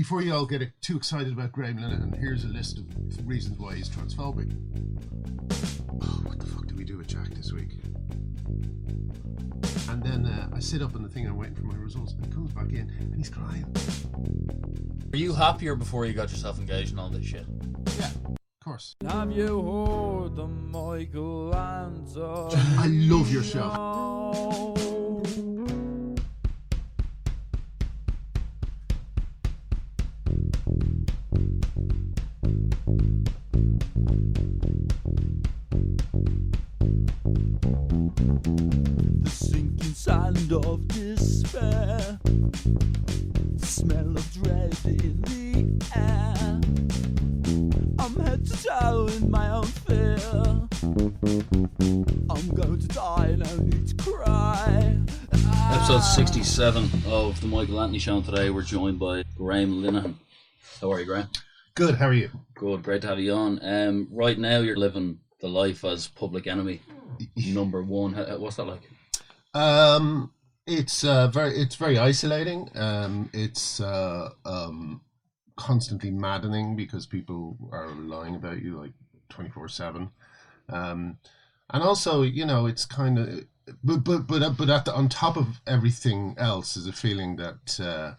before you all get too excited about Graham Linehan, here's a list of reasons why he's transphobic. Oh, what the fuck did we do with Jack this week? And then I sit up on the thing and I'm waiting for my results, and he comes back in and he's crying. Were you happier before you got yourself engaged in all this shit? Yeah, of course. Have you heard the Michael Anthony? I love your show. The sinking sand of despair, the smell of dread in the air. I'm head to toe in my own fear. I'm going to die, no need to cry. Episode 67 of the Michael Anthony Show. Today we're joined by Graham Linehan. How are you, Graham? Good, how are you? Good, great to have you on. Right now you're living the life as public enemy number one. What's that like? It's very isolating. It's constantly maddening because people are lying about you like 24/7. And also, you know, it's kind of but on top of everything else is a feeling that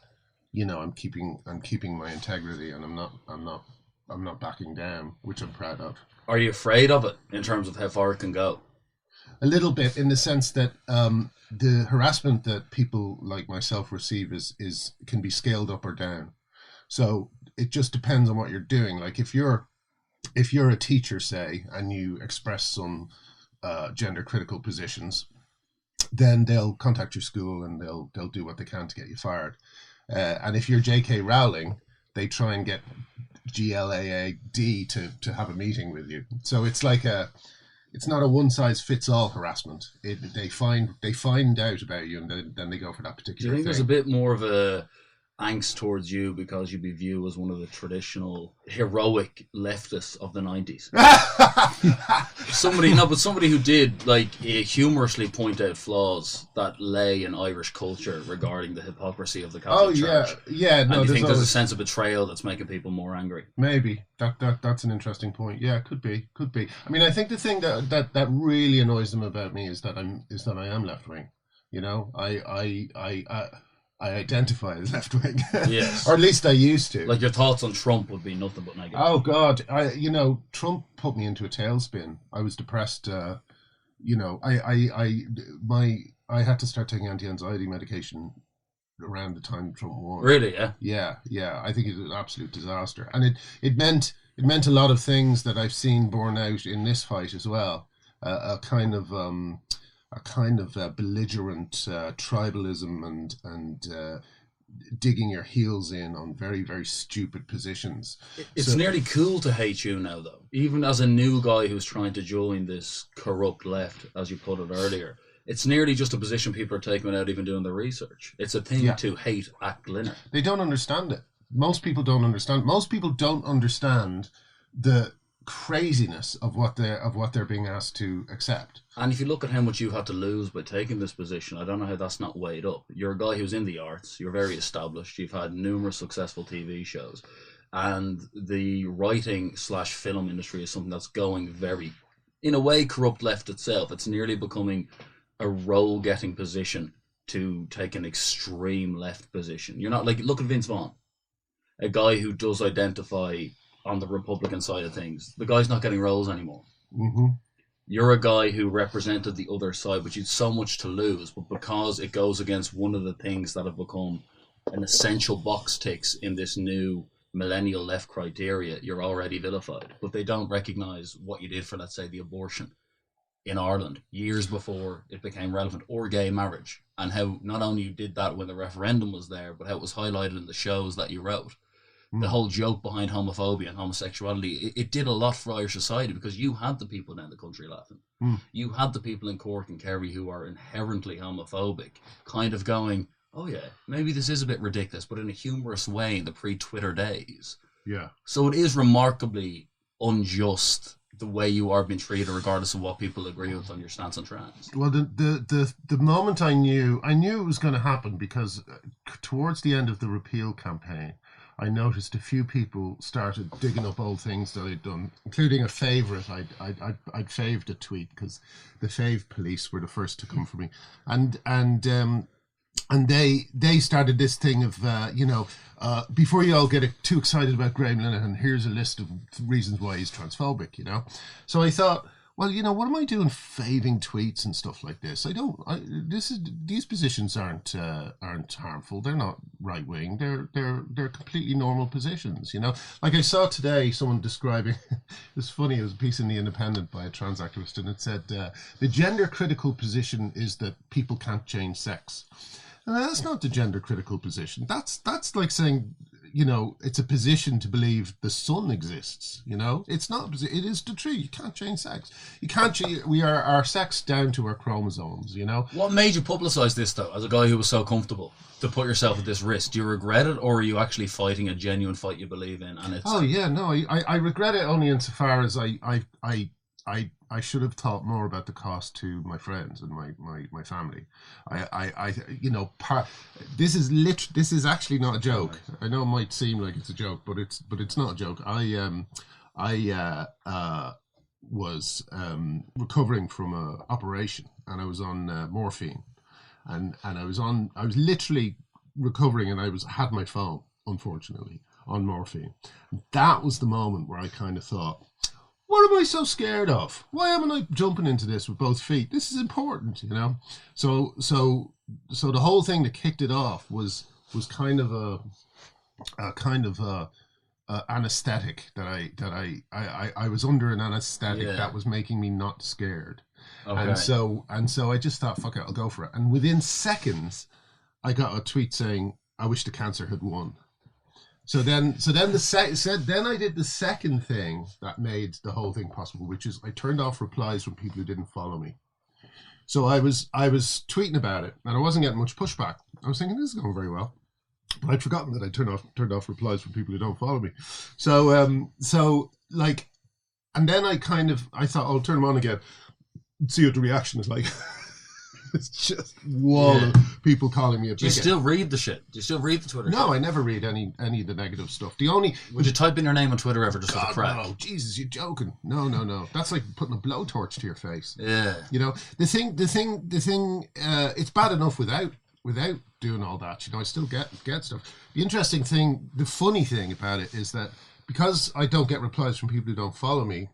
you know, I'm keeping my integrity, and I'm not backing down, which I'm proud of. Are you afraid of it in terms of how far it can go? A little bit, in the sense that the harassment that people like myself receive can be scaled up or down. So it just depends on what you're doing. Like if you're a teacher, say, and you express some gender critical positions, then they'll contact your school and they'll do what they can to get you fired. And if you're J.K. Rowling, they try and get GLAAD to have a meeting with you. So it's like it's not a one size fits all harassment. They find out about you, and then they go for that particular thing. Do you think there's a bit more of a angst towards you because you'd be viewed as one of the traditional heroic leftists of the 90s? Somebody who did like humorously point out flaws that lay in Irish culture regarding the hypocrisy of the Catholic Church. Yeah. No, and do you think there's a sense of betrayal that's making people more angry? Maybe that's an interesting point. Yeah, could be. I mean, I think the thing that really annoys them about me is that I am left wing. You know, I identify as left wing, yes, or at least I used to. Like your thoughts on Trump would be nothing but negative. Oh God, Trump put me into a tailspin. I was depressed. You know, I had to start taking anti-anxiety medication around the time Trump won. Really? Yeah. Yeah. I think it was an absolute disaster, and it meant a lot of things that I've seen borne out in this fight as well. A kind of belligerent tribalism and digging your heels in on very, very stupid positions. It's nearly cool to hate you now, though. Even as a new guy who's trying to join this corrupt left, as you put it earlier, it's nearly just a position people are taking without even doing the research. It's a thing to hate Act Linner. They don't understand it. Most people don't understand. Most people don't understand the craziness of what they're being asked to accept. And if you look at how much you've had to lose by taking this position, I don't know how that's not weighed up. You're a guy who's in the arts, you're very established, you've had numerous successful TV shows, and the writing / film industry is something that's going very, in a way, corrupt left itself. It's nearly becoming a role-getting position to take an extreme left position. You're not like, look at Vince Vaughn, a guy who does identify on the Republican side of things. The guy's not getting roles anymore. Mm-hmm. You're a guy who represented the other side, but you'd so much to lose. But because it goes against one of the things that have become an essential box ticks in this new millennial left criteria, you're already vilified. But they don't recognise what you did for, let's say, the abortion in Ireland years before it became relevant, or gay marriage, and how not only you did that when the referendum was there, but how it was highlighted in the shows that you wrote. The whole joke behind homophobia and homosexuality, it did a lot for Irish society because you had the people down the country laughing. You had the people in Cork and Kerry who are inherently homophobic kind of going, oh yeah, maybe this is a bit ridiculous, but in a humorous way in the pre-Twitter days. Yeah. So it is remarkably unjust the way you are being treated, regardless of what people agree with on your stance on trans. Well, the moment I knew it was going to happen, because towards the end of the repeal campaign, I noticed a few people started digging up old things that I'd done, including a favourite. I'd faved a tweet because the fave police were the first to come for me, and they started this thing of before you all get too excited about Graham Linehan, here's a list of reasons why he's transphobic. So I thought, well, what am I doing faving tweets and stuff like this? These positions aren't harmful. They're not right wing. They're completely normal positions. Like I saw today someone describing. It's funny. It was a piece in the Independent by a trans activist, and it said the gender critical position is that people can't change sex. And that's not the gender critical position. That's like saying, it's a position to believe the sun exists. It's not. It is the truth. You can't change sex. You can't change. We are our sex down to our chromosomes. What made you publicise this though, as a guy who was so comfortable to put yourself at this risk? Do you regret it, or are you actually fighting a genuine fight you believe in? And it's. Oh yeah, no, I regret it only insofar as I should have thought more about the cost to my friends and my family. This is actually not a joke. I know it might seem like it's a joke, but it's not a joke. I was recovering from an operation, and I was on morphine, and I was literally recovering, and I had my phone, unfortunately, on morphine. That was the moment where I kind of thought, what am I so scared of? Why am I jumping into this with both feet? This is important, So the whole thing that kicked it off was kind of a anesthetic that I was under an anesthetic that was making me not scared. Okay. And so I just thought, fuck it, I'll go for it. And within seconds, I got a tweet saying, "I wish the cancer had won." So then I did the second thing that made the whole thing possible, which is I turned off replies from people who didn't follow me. So I was tweeting about it, and I wasn't getting much pushback. I was thinking, this is going very well, but I'd forgotten that I turned off replies from people who don't follow me. And then I thought, I'll turn them on again, see what the reaction is like. It's just of people calling me a bigot. Do you still read the shit? Do you still read the Twitter? No, I never read any of the negative stuff. Would you type in your name on Twitter ever just for the crack? No, Jesus, you're joking. No. That's like putting a blowtorch to your face. Yeah. The thing. It's bad enough without doing all that. I still get stuff. The interesting thing, the funny thing about it is that because I don't get replies from people who don't follow me,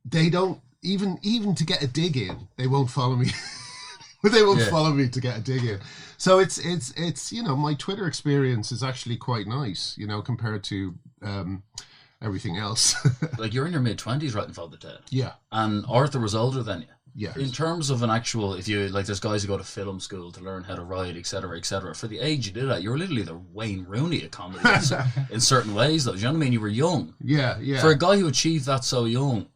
they don't. Even to get a dig in, they won't follow me. They won't follow me to get a dig in. So it's my Twitter experience is actually quite nice, compared to everything else. Like, you're in your mid-20s writing Father Ted. Yeah. And Arthur was older than you. Yeah. In terms of an actual, if you there's guys who go to film school to learn how to write, etc., etc. For the age you did that, you were literally the Wayne Rooney of comedy in certain ways, though. Do you know what I mean? You were young. Yeah. For a guy who achieved that so young,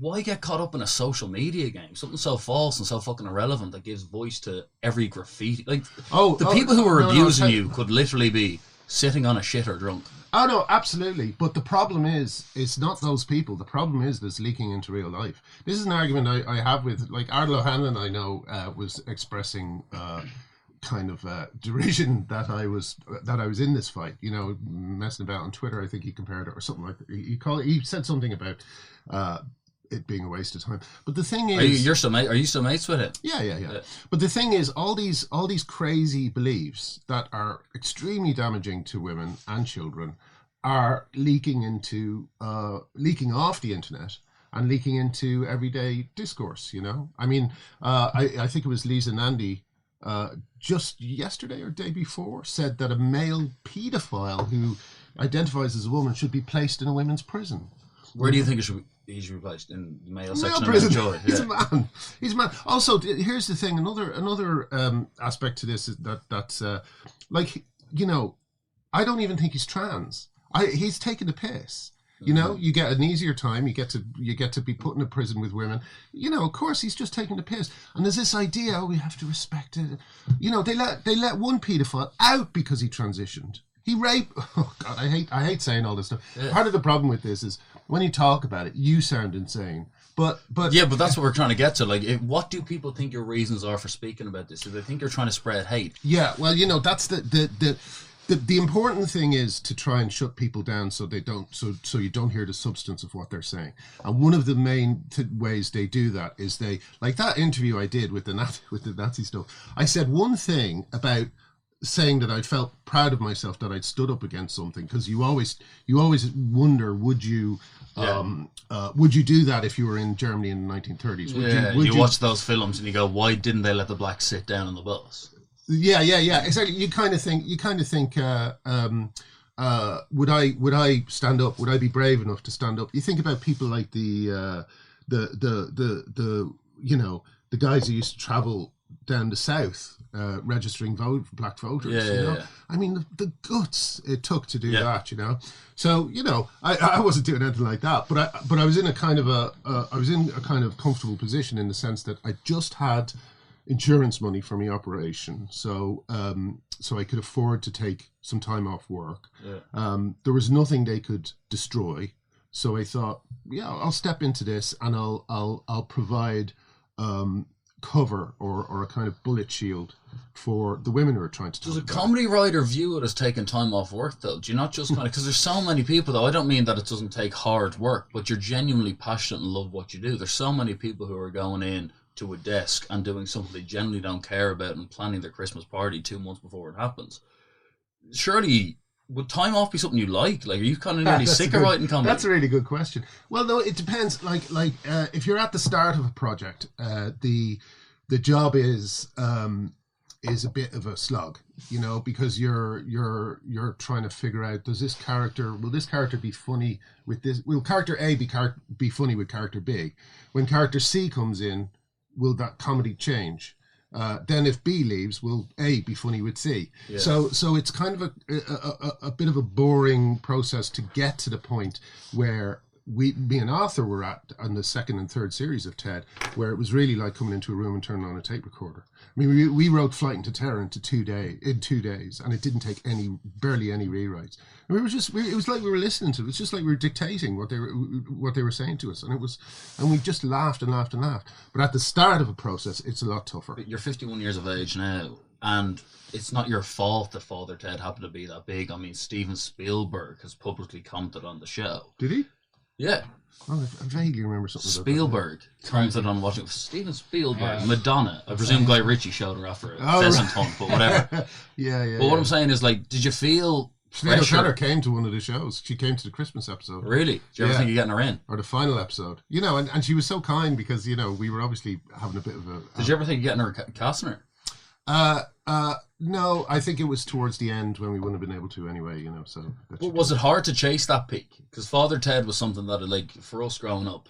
why get caught up in a social media game? Something so false and so fucking irrelevant that gives voice to every graffiti. Like, the people who are abusing you could literally be sitting on a shitter drunk. Oh, no, absolutely. But the problem is, it's not those people. The problem is this leaking into real life. This is an argument I have with, like, Ardal O'Hanlon, I know, was expressing kind of derision that I was in this fight, messing about on Twitter. I think he compared it or something like that. He said something about it being a waste of time. But the thing is, are you still mates with him? Yeah. But the thing is, all these crazy beliefs that are extremely damaging to women and children are leaking off the internet and leaking into everyday discourse. I mean, I think it was Lisa Nandy just yesterday or day before said that a male paedophile who identifies as a woman should be placed in a women's prison. Where do you think he should be placed? In the male section? Prison. He's a man. He's a man. Also, here's the thing. Another aspect to this is that's I don't even think he's trans. He's taking the piss. You get an easier time. You get to be put in a prison with women. Of course, he's just taking the piss. And there's this idea, we have to respect it. They let one paedophile out because he transitioned. He raped. Oh God, I hate saying all this stuff. Yeah. Part of the problem with this is when you talk about it, you sound insane. But that's what we're trying to get to. Like, what do people think your reasons are for speaking about this? Do they think you're trying to spread hate? Yeah, well, that's the the important thing is to try and shut people down so they don't so you don't hear the substance of what they're saying. And one of the main ways they do that is they, like that interview I did with the Nazi stuff. I said one thing about saying that I felt proud of myself that I'd stood up against something, because you always wonder, would you do that if you were in Germany in the 1930s? Would you watch those films and you go, why didn't they let the blacks sit down on the bus? Yeah, exactly. You kind of think, would I stand up? Would I be brave enough to stand up? You think about people like the guys who used to travel down the south, registering black voters. Yeah. I mean, the guts it took to do that. So I wasn't doing anything like that, but I was in a kind of comfortable position in the sense that I just had insurance money for my operation, so I could afford to take some time off work. There was nothing they could destroy, so I thought, I'll step into this and I'll provide cover or a kind of bullet shield for the women who are trying to talk. Does a comedy writer view it as taking time off work, though? Do you not just kind of, because there's so many people, though, I don't mean that it doesn't take hard work, but you're genuinely passionate and love what you do. There's so many people who are going in to a desk and doing something they generally don't care about and planning their Christmas party 2 months before it happens. Surely, would time off be something you like? Like, are you kind of nearly sick of writing comedy? That's a really good question. Well, no, it depends. Like if you're at the start of a project, the job is a bit of a slog, because you're trying to figure out, will this character be funny with this? Will character A be funny with character B? When character C comes in, will that comedy change? Then if B leaves, will A be funny with C? Yeah. So it's kind of a bit of a boring process to get to the point where me and Arthur were at on the second and third series of TED, where it was really like coming into a room and turning on a tape recorder. I mean, we wrote Flight into Terror in 2 days, and it didn't take barely any rewrites. And it was like we were listening to it. It's just like we were dictating what they were saying to us, and we just laughed and laughed and laughed. But at the start of a process, it's a lot tougher. You're 51 years of age now, and it's not your fault that Father Ted happened to be that big. I mean, Steven Spielberg has publicly commented on the show. Did he? Yeah. Oh, I vaguely remember something Spielberg commented on watching Steven Spielberg, Madonna. I presume Guy Ritchie showed her after a pheasant hunt, but whatever. Yeah. But what I'm saying is, like, did you feel Sinead O'Connor came to one of the shows. She came to the Christmas episode. Really? Did you ever think of getting her in? Or the final episode. And she was so kind because, we were obviously having a bit of a... Did you ever think of getting her casting her? No, I think it was towards the end when we wouldn't have been able to anyway, so... But was it hard to chase that peak? Because Father Ted was something that, like, for us growing up,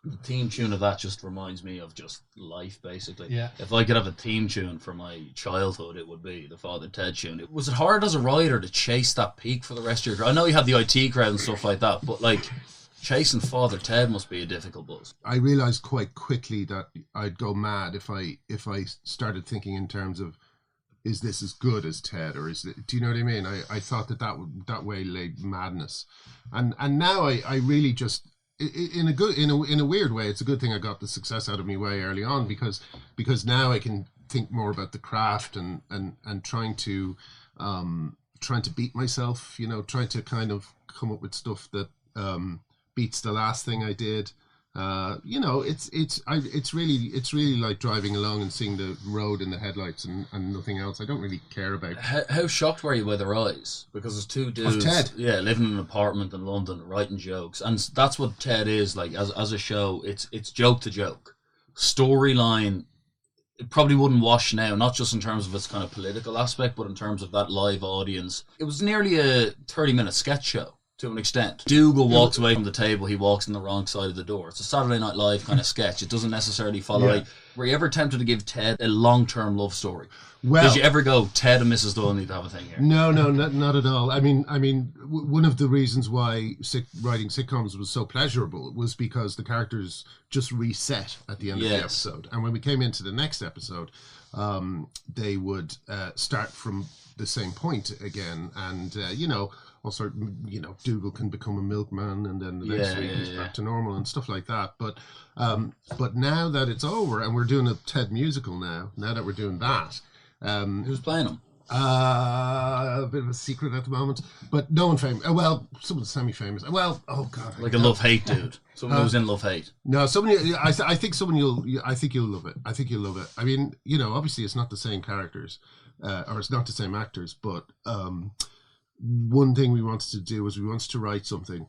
the theme tune of that just reminds me of just life, basically. Yeah. If I could have a theme tune for my childhood, it would be the Father Ted tune. Was it hard as a writer to chase that peak for the rest of your career? I know you had the IT crowd and stuff like that, but, like, chasing Father Ted must be a difficult buzz. I realised quite quickly that I'd go mad if I started thinking in terms of, is this as good as Ted, or is it? Do you know what I mean? I thought that way lay madness, and now I really just in a weird way, it's a good thing I got the success out of me way early on, because now I can think more about the craft and trying to beat myself, trying to kind of come up with stuff that beats the last thing I did. It's really like driving along and seeing the road in the headlights and nothing else. I don't really care about. How shocked were you by the rise? Because there's two dudes, Ted. Living in an apartment in London, writing jokes, and that's what Ted is like as a show. It's joke to joke, storyline. It probably wouldn't wash now, not just in terms of its kind of political aspect, but in terms of that live audience. It was nearly a 30-minute sketch show. To an extent. Dougal walks away from the table, he walks in the wrong side of the door. It's a Saturday Night Live kind of sketch. It doesn't necessarily follow. Like, were you ever tempted to give Ted a long-term love story? Well, did you ever go, Ted and Mrs. Doyle need to have a thing here? No, not at all. I mean, one of the reasons why writing sitcoms was so pleasurable was because the characters just reset at the end of the episode. And when we came into the next episode, they would start from the same point again. And, also, Dougal can become a milkman, and then the next week he's back to normal and stuff like that. But that it's over and we're doing a TED musical now that we're doing that. Who's playing him? A bit of a secret at the moment, but no one famous. Well, someone semi-famous. Well, oh god, Like a love-hate dude. Someone who's in love-hate. No, somebody. I think someone I think you'll love it. I think you'll love it. I mean, obviously it's not the same characters, or it's not the same actors, but one thing we wanted to do was we wanted to write something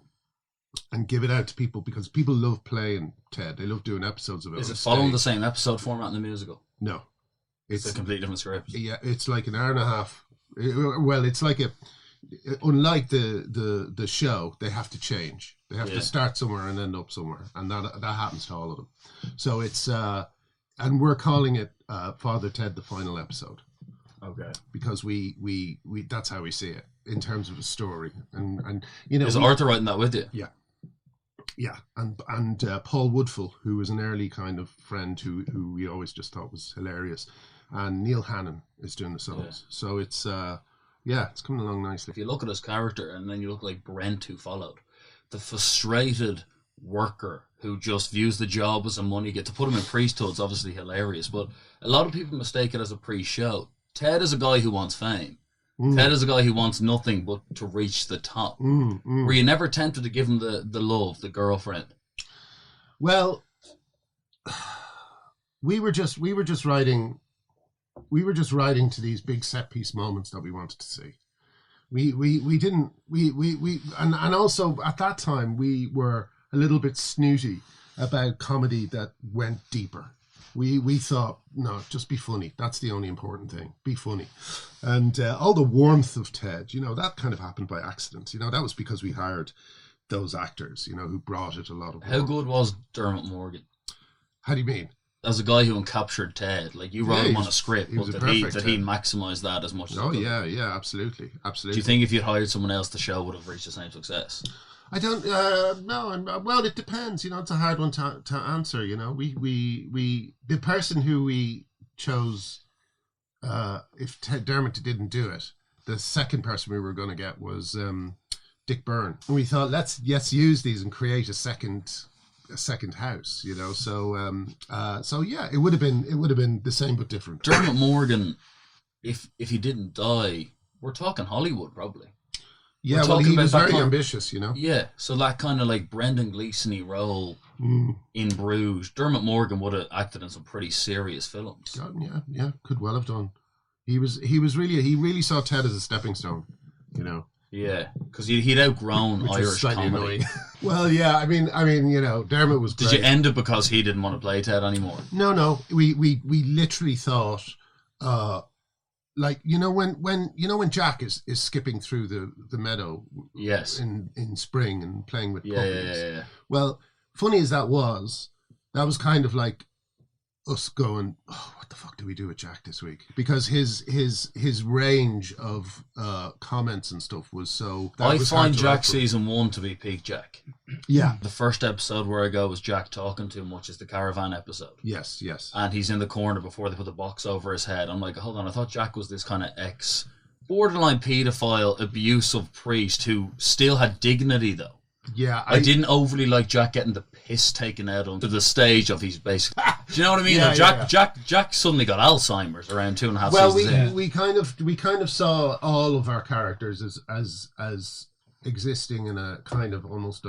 and give it out to people because people love playing Ted. They love doing episodes of it. Is it following the same episode format in the musical? No. It's a completely different script. Yeah, it's like an hour and a half. Well, it's like unlike the show, they have to change. They have to start somewhere and end up somewhere. And that happens to all of them. So it's, and we're calling it Father Ted, the final episode. Okay. Because we that's how we see it in terms of a story. And Is Arthur writing that with you? Yeah. Yeah, and Paul Woodfull, who was an early kind of friend who we always just thought was hilarious, and Neil Hannon is doing the songs. Yeah. So it's it's coming along nicely. If you look at his character, and then you look like Brent, who followed, the frustrated worker who just views the job as a money get. To put him in priesthood's obviously hilarious, but a lot of people mistake it as a pre-show. Ted is a guy who wants fame. Ted is a guy who wants nothing but to reach the top. Were you never tempted to give him the love, the girlfriend? Well, we were just writing to these big set piece moments that we wanted to see. We didn't and also at that time we were a little bit snooty about comedy that went deeper. We thought, no, just be funny. That's the only important thing. Be funny. And all the warmth of Ted, that kind of happened by accident. That was because we hired those actors, who brought it a lot of warmth. How good was Dermot Morgan? How do you mean? As a guy who captured Ted, like you wrote him on a script, but did he maximise that as much as he could? Yeah, absolutely. Do you think if you'd hired someone else, the show would have reached the same success? I don't know. Well, it depends. It's a hard one to answer. We the person who we chose, if Dermot didn't do it, the second person we were going to get was Dick Byrne. And we thought let's use these and create a second house. So yeah, it would have been the same but different. Dermot Morgan, if he didn't die, we're talking Hollywood probably. Yeah, well, he was very ambitious, Yeah, so that kind of like Brendan Gleeson-y role in Bruges, Dermot Morgan would have acted in some pretty serious films. God, yeah, could well have done. He really saw Ted as a stepping stone, Yeah, because he'd outgrown Irish comedy. Well, yeah, I mean, Dermot was great. Did you end it because he didn't want to play Ted anymore? No, we literally thought. Like when Jack is skipping through the meadow, yes, in spring and playing with puppies. Yeah. Well, funny as that was kind of like us going, oh, what the fuck do we do with Jack this week? Because his range of comments and stuff was so. I find Jack season 1 to be peak Jack. Yeah, the first episode where I go was Jack talking too much is the caravan episode. Yes. And he's in the corner before they put the box over his head. I'm like, hold on, I thought Jack was this kind of borderline paedophile, abusive priest who still had dignity though. Yeah, I didn't overly like Jack getting the piss taken out of him to the stage of he's basically. Do you know what I mean? Yeah, Jack suddenly got Alzheimer's around 2.5 seasons in. Well, we kind of saw all of our characters as existing in a kind of almost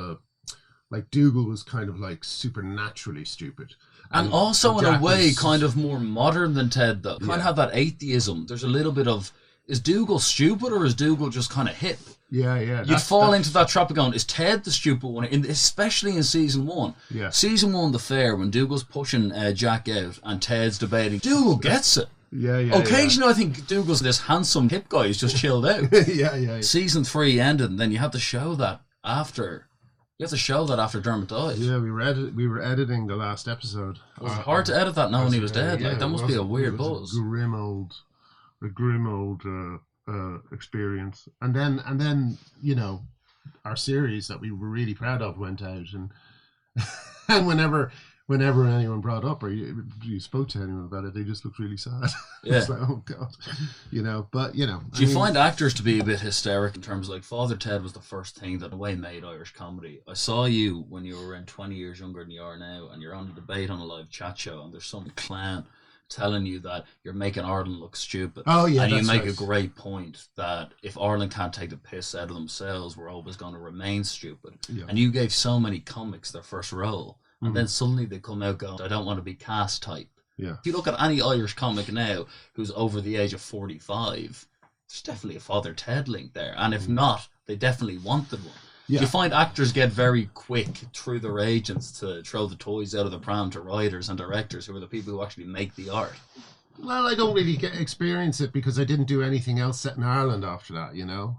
like Dougal was kind of like supernaturally stupid. And also in a way kind of more modern than Ted though. Kind of have that atheism. There's a little bit of, is Dougal stupid or is Dougal just kind of hip? Yeah. You'd fall into that trap of going, is Ted the stupid one? Especially in season 1. Yeah. Season 1, the fair, when Dougal's pushing Jack out and Ted's debating, Dougal gets it. Yeah. Occasionally, I think Dougal's this handsome hip guy who's just chilled out. Yeah. Season 3 ended, and then you had to show that after. You have to show that after Dermot died. Yeah, we were editing the last episode. It was hard to edit that knowing he was dead. Like that must be a weird buzz. A grim old experience. And then our series that we were really proud of went out, and whenever anyone brought up or you spoke to anyone about it, they just looked really sad. Yeah. It's like, oh god, But do you find actors to be a bit hysteric in terms of like Father Ted was the first thing that in a way made Irish comedy? I saw you when you were around 20 years younger than you are now, and you're on a debate on a live chat show, and there's some clown telling you that you're making Ireland look stupid. Oh yeah, and you that's make right. a great point that if Ireland can't take the piss out of themselves, we're always going to remain stupid. Yeah. And you gave so many comics their first role, and then suddenly they come out going, I don't want to be cast type. Yeah. If you look at any Irish comic now who's over the age of 45, there's definitely a Father Ted link there. And if not, they definitely wanted one. Yeah. You find actors get very quick through their agents to throw the toys out of the pram to writers and directors who are the people who actually make the art. Well, I don't really experience it because I didn't do anything else set in Ireland after that, you know.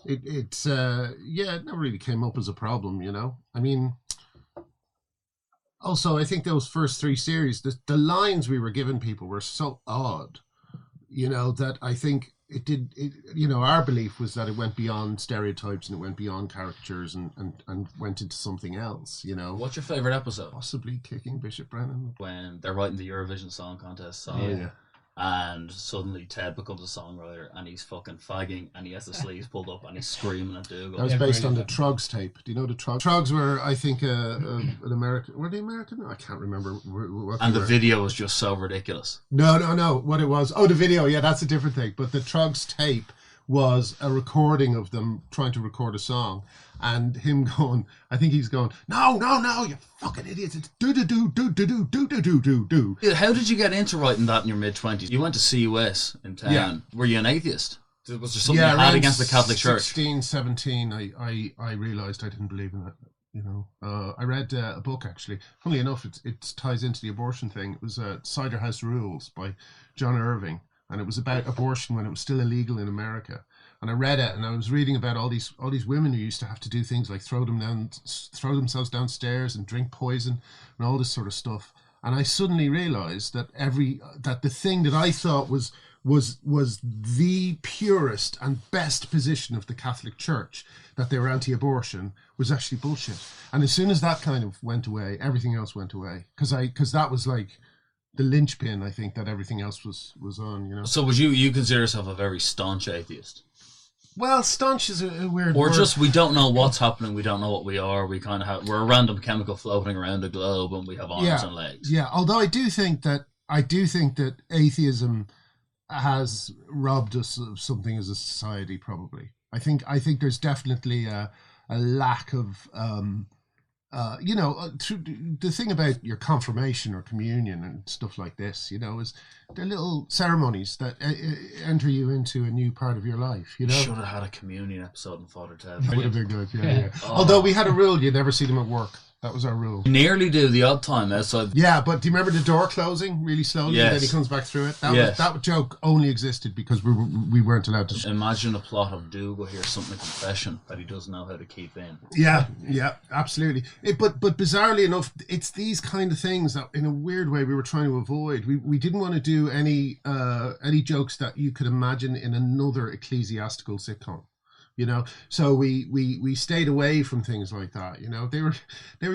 It never really came up as a problem, you know. I mean, also I think those first 3 series, the lines we were giving people were so odd, you know, that I think our belief was that it went beyond stereotypes and it went beyond caricatures and went into something else, you know. What's your favourite episode? Possibly Kicking Bishop Brennan. When they're writing the Eurovision Song Contest song. Oh, yeah. And suddenly Ted becomes a songwriter and he's fucking fagging and he has the sleeves pulled up and he's screaming at Dougal. That was based on the Trugs tape. Do you know the Trugs? Trugs were, I think, an American. Were they American? I can't remember. What And they the were. video was just so ridiculous. No. What it was? Oh, the video. Yeah, that's a different thing. But the Trugs tape was a recording of them trying to record a song, and him going. I think he's going. No, you fucking idiots! It's do. Dude, how did you get into writing that in your mid-20s? You went to CUS in town. Yeah. Were you an atheist? Was there something you had against the Catholic Church? 16, 17, I realised I didn't believe in it. You know, I read a book actually. Funnily enough, it ties into the abortion thing. It was Cider House Rules by John Irving, and it was about abortion when it was still illegal in America. And I read it, and I was reading about all these women who used to have to do things like throw themselves downstairs and drink poison and all this sort of stuff. And I suddenly realised that the thing that I thought was the purest and best position of the Catholic Church, that they were anti-abortion, was actually bullshit. And as soon as that kind of went away, everything else went away. Because that was like the linchpin, I think, that everything else was on, you know. So would you consider yourself a very staunch atheist? Well, staunch is a weird Or word. just, we don't know what's happening, we don't know what we are, we're a random chemical floating around the globe and we have arms and legs. Yeah, although I do think that atheism has robbed us of something as a society, probably. I think there's definitely a lack of the thing about your confirmation or communion and stuff like this, you know, is they're little ceremonies that enter you into a new part of your life, you know. Should have had a communion episode in Father Ted. That would have been good, yeah. Although we had a rule, you never see them at work. That was our rule. Nearly do the odd time outside. Yeah, but do you remember the door closing really slowly and then he comes back through it? That joke only existed because we weren't allowed to. Imagine a plot of Dougal hears something in confession that he doesn't know how to keep in. Yeah, absolutely. But bizarrely enough, it's these kind of things that, in a weird way, we were trying to avoid. We didn't want to do any jokes that you could imagine in another ecclesiastical sitcom. You know, so we stayed away from things like that. You know, they were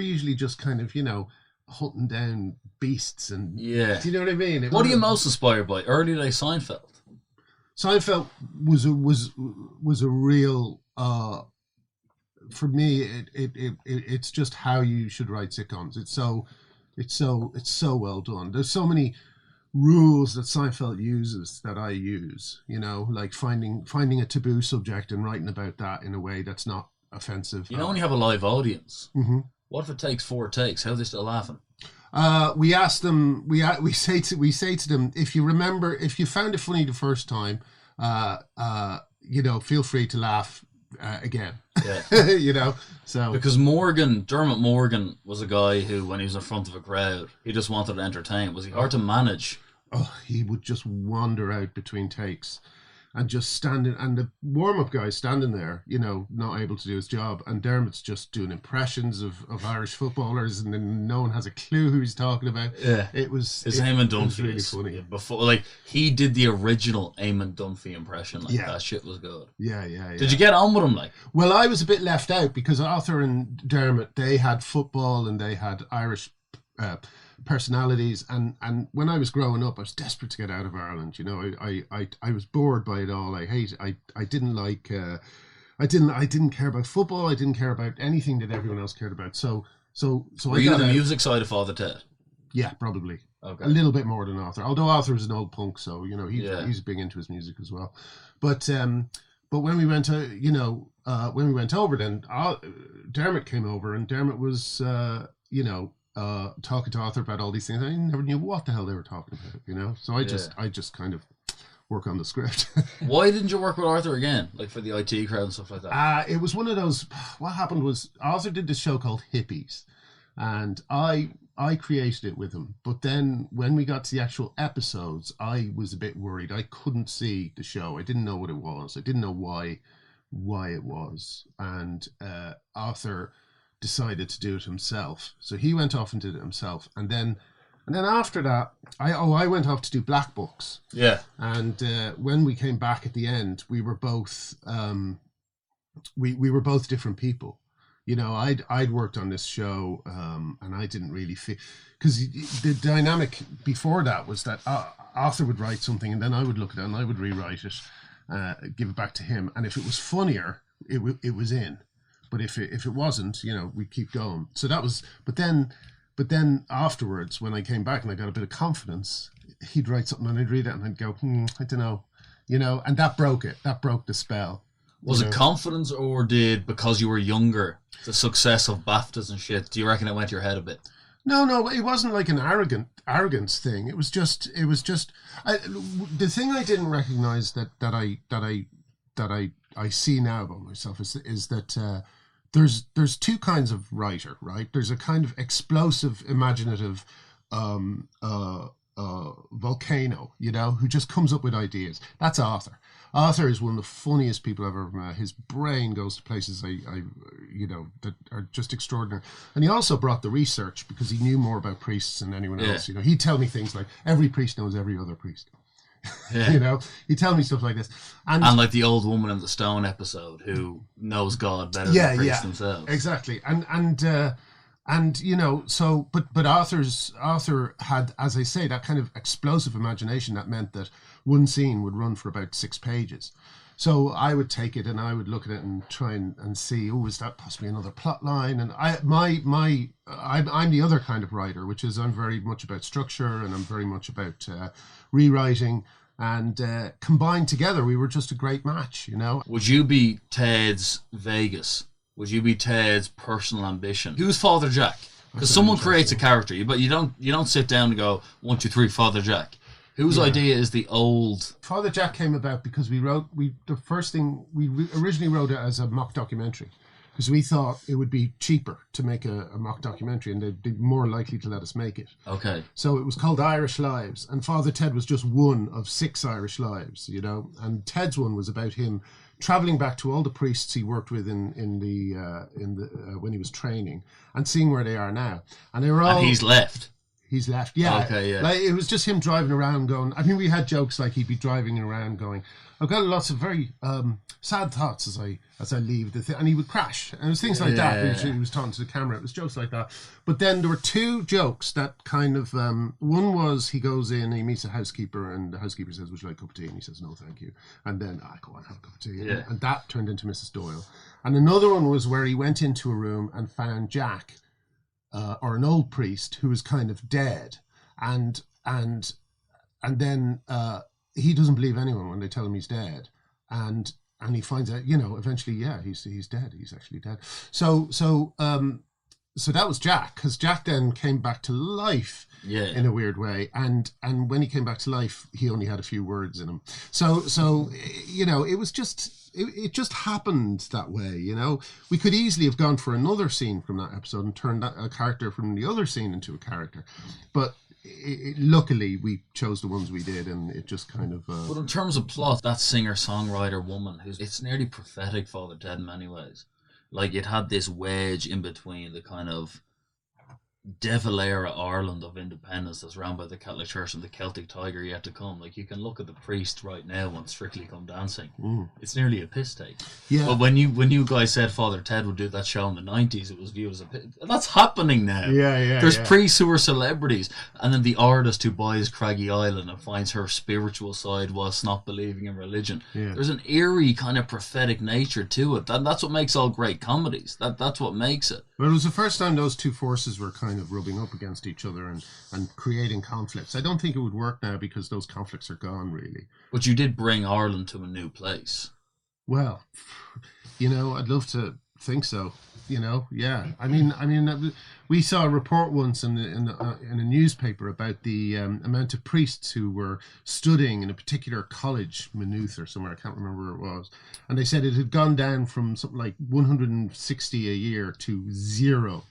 usually just kind of, you know, hunting down beasts and do you know what I mean? What are you most inspired by? Early day Seinfeld. Seinfeld was a real for me. It's just how you should write sitcoms. It's so well done. There's so many rules that Seinfeld uses that I use, you know, like finding a taboo subject and writing about that in a way that's not offensive. You know, when you have a live audience, mm-hmm. What if it takes 4 takes? How are they still laughing? We ask them. We say to them, if you found it funny the first time, you know, feel free to laugh again. Yeah. You know, so because Dermot Morgan was a guy who, when he was in front of a crowd, he just wanted to entertain. Was he hard to manage? Oh, he would just wander out between takes and just standing, and the warm-up guy standing there, you know, not able to do his job, and Dermot's just doing impressions of Irish footballers, and then no one has a clue who he's talking about. Yeah, it was Eamon Dunphy. Really funny. Yeah, before, like, he did the original Eamon Dunphy impression. Like, that shit was good. Yeah. Did you get on with him? Like, well, I was a bit left out because Arthur and Dermot, they had football and they had Irish personalities, and when I was growing up, I was desperate to get out of Ireland. You know, I was bored by it all. I didn't like I didn't care about football. I didn't care about anything that everyone else cared about. So were you on the music side of Father Ted? Yeah, probably. Okay. A little bit more than Arthur, although Arthur is an old punk, so he's big into his music as well. But when we went when we went over, then Dermot came over, and Dermot was talking to Arthur about all these things. I never knew what the hell they were talking about, So I just kind of work on the script. Why didn't you work with Arthur again, like for the IT crowd and stuff like that? It was one of those. What happened was Arthur did this show called Hippies, and I created it with him. But then when we got to the actual episodes, I was a bit worried. I couldn't see the show. I didn't know what it was. I didn't know why it was. And Arthur decided to do it himself. So he went off and did it himself. And then after that, I went off to do Black Books. Yeah. And when we came back at the end, we were both we were both different people. I'd worked on this show, and I didn't really feel, because the dynamic before that was that Arthur would write something, and then I would look at it and I would rewrite it, give it back to him, and if it was funnier, it was in, but if it wasn't, we'd keep going. So that was, but then afterwards, when I came back and I got a bit of confidence, he'd write something and I'd read it and I'd go, I don't know, and that broke it. That broke the spell. Was it confidence, or did, because you were younger, the success of BAFTAs and shit, do you reckon it went to your head a bit? No, it wasn't like an arrogance thing. It was just the thing I didn't recognize that I see now about myself is that there's two kinds of writer, right? There's a kind of explosive, imaginative volcano, who just comes up with ideas. That's Arthur. Arthur is one of the funniest people I've ever met. His brain goes to places that are just extraordinary. And he also brought the research, because he knew more about priests than anyone else. He'd tell me things like, every priest knows every other priest. Yeah. He'd tell me stuff like this. And like the old woman in the Stone episode who knows God better than the priests themselves. Exactly. But Arthur had, as I say, that kind of explosive imagination that meant that one scene would run for about 6 pages. So I would take it and I would look at it and try and see, is that possibly another plot line? And I'm the other kind of writer, which is I'm very much about structure and I'm very much about rewriting. And combined together, we were just a great match, Would you be Ted's Vegas? Would you be Ted's personal ambition? Who's Father Jack? Because someone creates a character, but you don't sit down and go 1, 2, 3, Father Jack. Whose idea is the old? Father Jack came about because we originally wrote it as a mock documentary, because we thought it would be cheaper to make a mock documentary and they'd be more likely to let us make it. Okay. So it was called Irish Lives, and Father Ted was just one of 6 Irish lives, and Ted's one was about him traveling back to all the priests he worked with in the when he was training, and seeing where they are now. And they were all. And he's left. He's left, yeah. Okay, yeah. Like, it was just him driving around going. I mean, we had jokes like he'd be driving around going, "I've got lots of very sad thoughts as I leave the thing," and he would crash. And it was things like that. He was talking to the camera. It was jokes like that. But then there were 2 jokes that kind of. One was he goes in, he meets a housekeeper, and the housekeeper says, "Would you like a cup of tea?" And he says, "No, thank you." And then, go on, have a cup of tea. Yeah. And that turned into Mrs. Doyle. And another one was where he went into a room and found Jack, or an old priest who was kind of dead. And then he doesn't believe anyone when they tell him he's dead, and he finds out, eventually, he's dead. He's actually dead. So that was Jack, because Jack then came back to life in a weird way, and when he came back to life, he only had a few words in him. So it was just. It just happened that way, We could easily have gone for another scene from that episode and turned a character from the other scene into a character, but luckily we chose the ones we did, and it just kind of. But in terms of plot, that singer-songwriter woman, it's nearly prophetic, Father Ted, in many ways. Like, it had this wedge in between the kind of devil era Ireland of independence that's run by the Catholic Church and the Celtic Tiger yet to come. Like, you can look at the priest right now on Strictly Come Dancing. It's nearly a piss take. Yeah. But when you guys said Father Ted would do that show in the 90s, it was viewed as a piss. That's happening now. Yeah. There's priests who are celebrities, and then the artist who buys Craggy Island and finds her spiritual side whilst not believing in religion. Yeah. There's an eerie kind of prophetic nature to it. That's what makes all great comedies. That's what makes it. But it was the first time those two forces were kind of rubbing up against each other and creating conflicts. I don't think it would work now because those conflicts are gone, really. But you did bring Ireland to a new place. Well, I'd love to think so. Yeah. I mean, we saw a report once in a newspaper about the amount of priests who were studying in a particular college, Maynooth or somewhere. I can't remember where it was, and they said it had gone down from something like 160 a year to zero.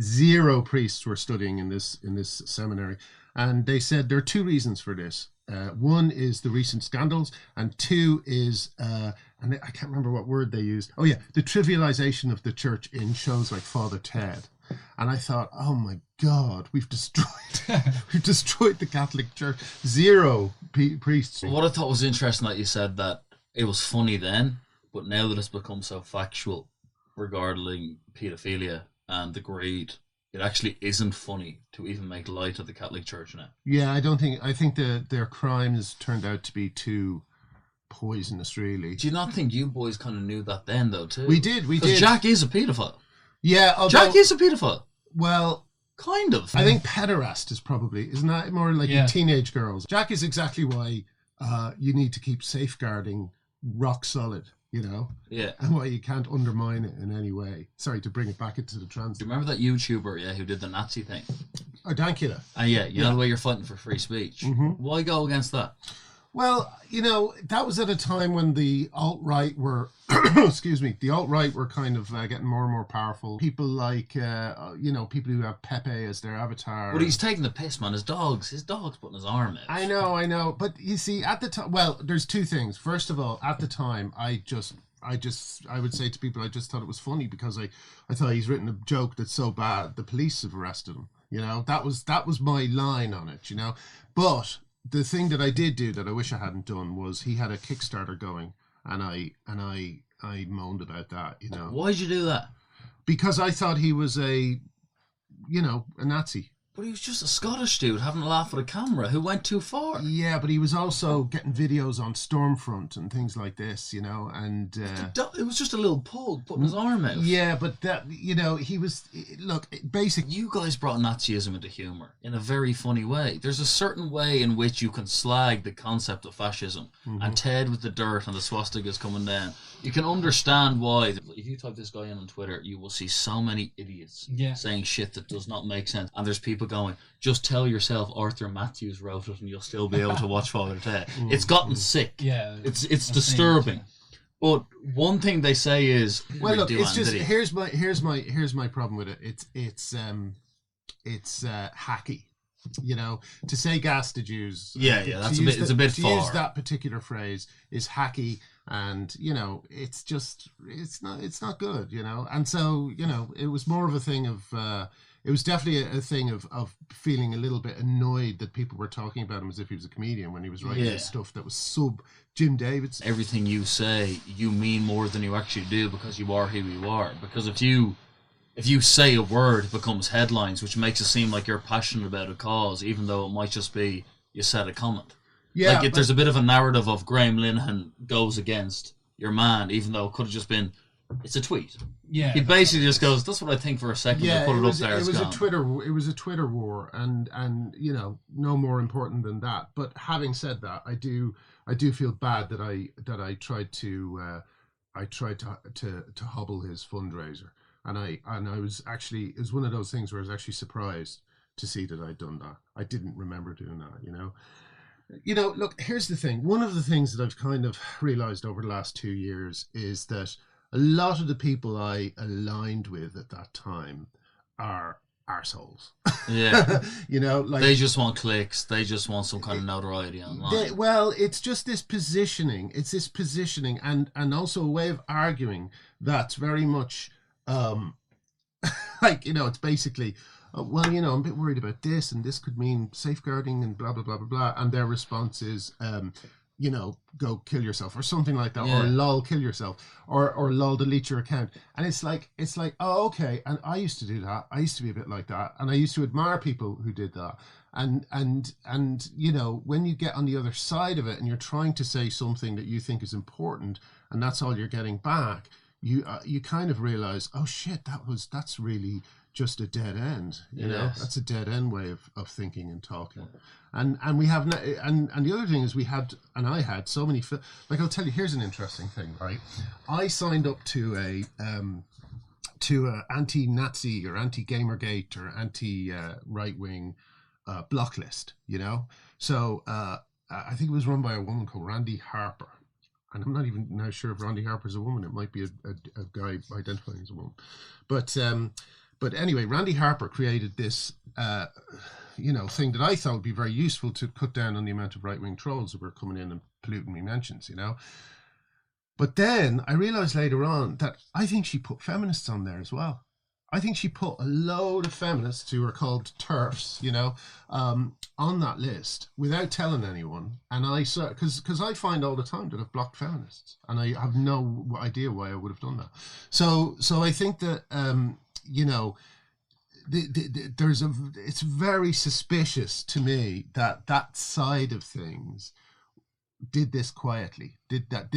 Zero priests were studying in this seminary, and they said there are two reasons for this. One is the recent scandals, and two is, and I can't remember what word they used. Oh yeah, the trivialization of the church in shows like Father Ted. And I thought, oh my God, we've destroyed the Catholic Church. Zero priests. What I thought was interesting that you said that it was funny then, but now that it's become so factual regarding paedophilia and the greed, it actually isn't funny to even make light of the Catholic Church now. Yeah, I think their crimes turned out to be too poisonous, really. Do you not think you boys kind of knew that then, though, too? We did. Jack is a paedophile. Yeah, Jack is a paedophile. Well, kind of. I think pederast is probably, isn't that more like teenage girls? Jack is exactly why you need to keep safeguarding rock solid. Yeah. And why you can't undermine it in any way. Sorry to bring it back into the trans. Do you remember that YouTuber, who did the Nazi thing? Dankula. You know the way you're fighting for free speech. Mm-hmm. Why go against that? Well, that was at a time when the alt-right were, the alt-right were kind of getting more and more powerful. People like, people who have Pepe as their avatar. But he's taking the piss, man. His dog's putting his arm out. I know. But you see, at the time, well, there's two things. First of all, at the time, I would say to people, I just thought it was funny because I thought he's written a joke that's so bad, the police have arrested him. That was my line on it, But the thing that I did do that I wish I hadn't done was he had a Kickstarter going, and I moaned about that. Why'd you do that? Because I thought he was a Nazi. But he was just a Scottish dude having a laugh at a camera who went too far. Yeah, but he was also getting videos on Stormfront and things like this, and... it was just a little pug putting his arm out. Yeah, but that, he was... Look, basically... You guys brought Nazism into humour in a very funny way. There's a certain way in which you can slag the concept of fascism, and Ted with the dirt and the swastikas coming down. You can understand why. If you type this guy in on Twitter, you will see so many idiots saying shit that does not make sense. And there's people going, just tell yourself Arthur Matthews wrote it and you'll still be able to watch Father Ted. It's gotten sick. Yeah. It's disturbing. But one thing they say is, well, look, it's just here's my problem with it. It's hacky. To say gas to Jews. It's a bit far. To use that particular phrase is hacky, and it's not good. And so it was more of a thing of. It was definitely a thing of feeling a little bit annoyed that people were talking about him as if he was a comedian when he was writing this stuff that was sub Jim Davidson. Everything you say, you mean more than you actually do because you are who you are. Because if you say a word, it becomes headlines, which makes it seem like you're passionate about a cause, even though it might just be you said a comment. Yeah, there's a bit of a narrative of Graham Linehan goes against your man, even though it could have just been, it's a tweet. Yeah, he basically just goes, "That's what I think" for a second. Yeah, put it up there. It was a Twitter war, and no more important than that. But having said that, I do feel bad that I tried to hobble his fundraiser, and I was actually, it was one of those things where I was actually surprised to see that I'd done that. I didn't remember doing that. Look, here's the thing. One of the things that I've kind of realized over the last 2 years is that a lot of the people I aligned with at that time are arseholes. Yeah. They just want clicks. They just want some kind of notoriety online. It's just this positioning. It's this positioning and also a way of arguing that's very much it's basically, I'm a bit worried about this, and this could mean safeguarding and blah, blah, blah, blah, blah. And their response is, go kill yourself or something like that, or lol, kill yourself, or lol, delete your account. And it's like, oh, okay. And I used to do that. I used to be a bit like that. And I used to admire people who did that. And when you get on the other side of it and you're trying to say something that you think is important and that's all you're getting back, you kind of realize, oh shit, that's really just a dead end. You know, that's a dead end way of thinking and talking. And we have and the other thing is I had so many like, I'll tell you, here's an interesting thing, right? I signed up to a anti-Nazi or anti-Gamergate or anti-right-wing block list, you know? So I think it was run by a woman called Randy Harper. And I'm not even now sure if Randy Harper's a woman. It might be a guy identifying as a woman. But anyway, Randy Harper created this thing that I thought would be very useful to cut down on the amount of right-wing trolls that were coming in and polluting me mentions, you know? But then I realized later on that I think she put feminists on there as well. I think she put a load of feminists who are called TERFs, you know, on that list without telling anyone. And I saw, because I find all the time that I've blocked feminists, and I have no idea why I would have done that. So I think that it's very suspicious to me that side of things did this quietly, did that,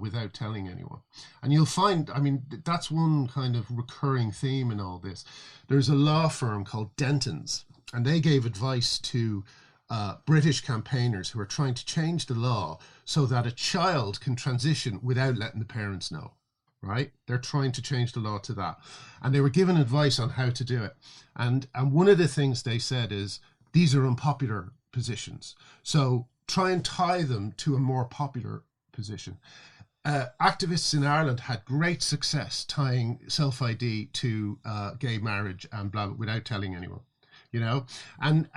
without telling anyone. And you'll find, I mean, that's one kind of recurring theme in all this. There's a law firm called Denton's, and they gave advice to British campaigners who are trying to change the law so that a child can transition without letting the parents know, right? They're trying to change the law to that. And they were given advice on how to do it. And one of the things they said is, these are unpopular positions, so try and tie them to a more popular position. Activists in Ireland had great success tying self-ID to gay marriage and blah, without telling anyone, you know, and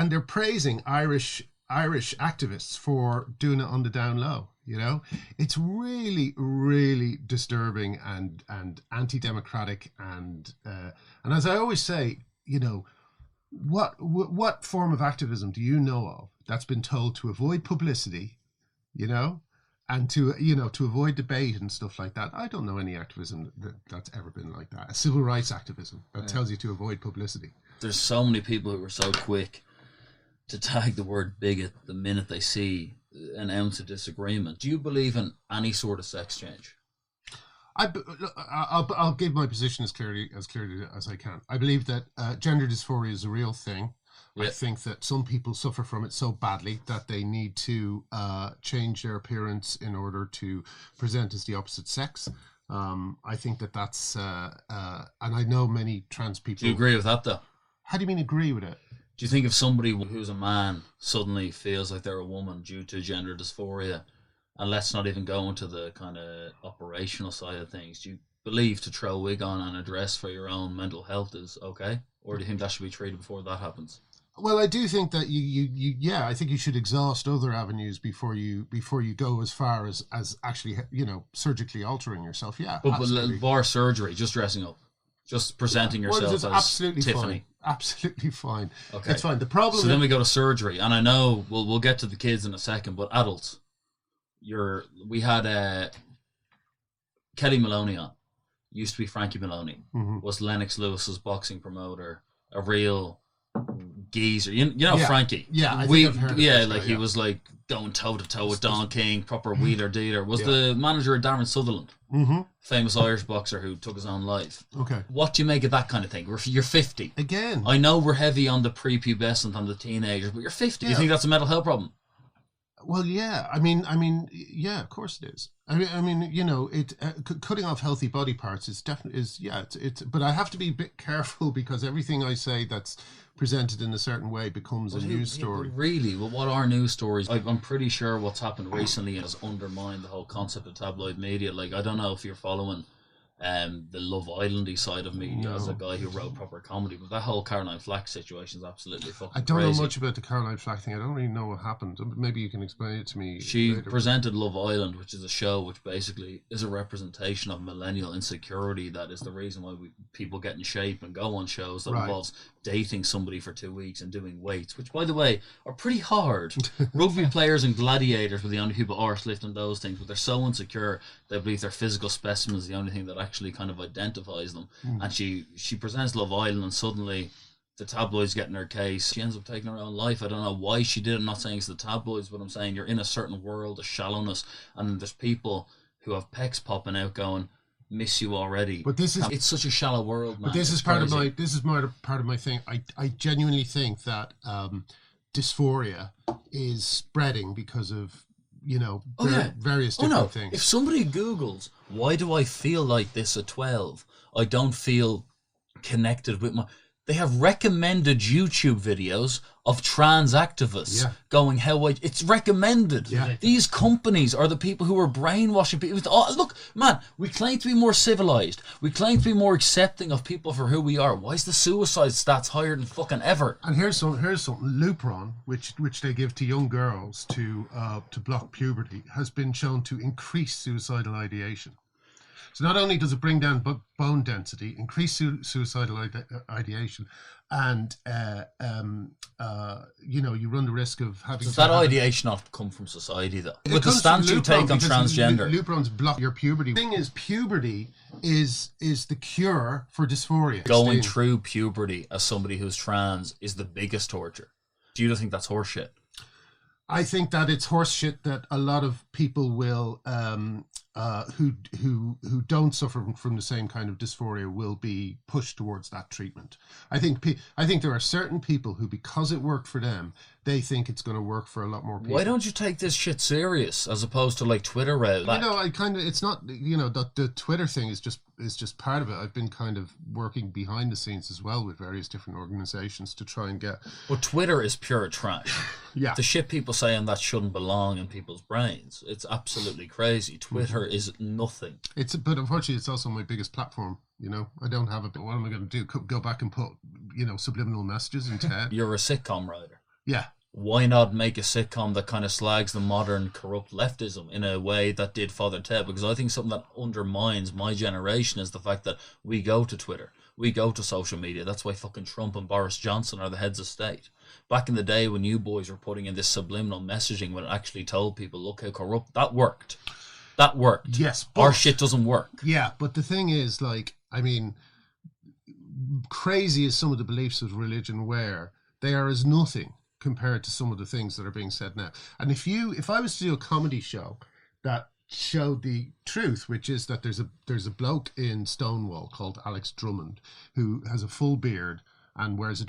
they're praising Irish activists for doing it on the down low. You know, it's really, really disturbing and anti-democratic, and as I always say, you know, what form of activism do you know of that's been told to avoid publicity, you know, and to avoid debate and stuff like that? I don't know any activism that's ever been like that. A civil rights activism that tells you to avoid publicity. There's so many people who are so quick to tag the word bigot the minute they see an ounce of disagreement. Do you believe in any sort of sex change? I'll give my position as clearly as I can. I believe that gender dysphoria is a real thing. Yep. I think that some people suffer from it so badly that they need to change their appearance in order to present as the opposite sex. I think that's and I know many trans people. Do you agree with that, though? How do you mean agree with it? Do you think if somebody who's a man suddenly feels like they're a woman due to gender dysphoria, and let's not even go into the kind of operational side of things, do you believe to throw a wig on and a dress for your own mental health is okay? Or do you think that should be treated before that happens? Well, I do think that I think you should exhaust other avenues before you go as far as actually, you know, surgically altering yourself. Yeah. But bar surgery, just dressing up, just presenting yourself as absolutely Tiffany. Fine. Absolutely fine. Okay. It's fine. The problem. So then we go to surgery, and I know we'll get to the kids in a second, but adults, we had Kelly Maloney on. Used to be Frankie Maloney. Mm-hmm. Was Lennox Lewis's boxing promoter, a real geezer. You know Frankie. Yeah, I think I've heard of this guy, he was like going toe to toe with Don King, proper wheeler dealer. Was the manager of Darren Sutherland, famous Irish boxer who took his own life. Okay. What do you make of that kind of thing? You're 50 again. I know we're heavy on the prepubescent, on the teenagers, but you're 50. Do you think that's a mental health problem? Well, yeah. I mean, yeah. Of course it is. I mean, you know, cutting off healthy body parts is definitely it's. But I have to be a bit careful because everything I say that's presented in a certain way becomes a news story. Really? Well, what are news stories? I'm pretty sure what's happened recently has undermined the whole concept of tabloid media. Like, I don't know if you're following the Love Islandy side of media as a guy who wrote proper comedy, but that whole Caroline Flack situation is absolutely fucking crazy. I don't know much about the Caroline Flack thing. I don't really know what happened. Maybe you can explain it to me. She later. Presented Love Island, which is a show which basically is a representation of millennial insecurity. That is the reason why people get in shape and go on shows that involves dating somebody for 2 weeks and doing weights, which, by the way, are pretty hard. Rugby players and gladiators were the only people arse lifting those things, but they're so insecure they believe their physical specimen is the only thing that actually kind of identifies them. And she presents Love Island, and suddenly the tabloids get in her case. She ends up taking her own life. I don't know why she did it. I'm not saying it's the tabloids, but I'm saying you're in a certain world of shallowness, and there's people who have pecs popping out going, miss you already. But this is it's such a shallow world, man. But this It's is part crazy. of my thing. I genuinely think that dysphoria is spreading because of various different things. If somebody Googles, why do I feel like this at 12? I don't feel connected with my... They have recommended YouTube videos of trans activists going it's recommended. Yeah. These companies are the people who are brainwashing people. Look, man, we claim to be more civilized. We claim to be more accepting of people for who we are. Why is the suicide stats higher than fucking ever? And here's something. Lupron, which they give to young girls to block puberty, has been shown to increase suicidal ideation. So not only does it bring down bone density, increase suicidal ideation, and you run the risk of having. Does that ideation not come from society, though? With the stance you take on because transgender, Luprons block your puberty. The thing is, puberty is the cure for dysphoria. going through puberty as somebody who's trans is the biggest torture. Do you think that's horseshit? I think that it's horseshit that a lot of people will who don't suffer from the same kind of dysphoria will be pushed towards that treatment. I think there are certain people who, because it worked for them, they think it's going to work for a lot more people. Why don't you take this shit serious as opposed to like Twitter route? It's not, the Twitter thing is just part of it. I've been kind of working behind the scenes as well with various different organizations to try and get. But Twitter is pure trash. Yeah. The shit people say on that shouldn't belong in people's brains. It's absolutely crazy. Twitter is nothing. But unfortunately, it's also my biggest platform. I don't have it. But what am I going to do? Go back and put, subliminal messages instead? You're a sitcom writer. Yeah. Why not make a sitcom that kind of slags the modern corrupt leftism in a way that did Father Ted? Because I think something that undermines my generation is the fact that we go to Twitter. We go to social media. That's why fucking Trump and Boris Johnson are the heads of state. Back in the day when you boys were putting in this subliminal messaging when it actually told people, look how corrupt, that worked. That worked. Yes. Our shit doesn't work. Yeah, but the thing is, crazy as some of the beliefs of religion were, they are as nothing compared to some of the things that are being said now. And if I was to do a comedy show that showed the truth, which is that there's a bloke in Stonewall called Alex Drummond who has a full beard and wears a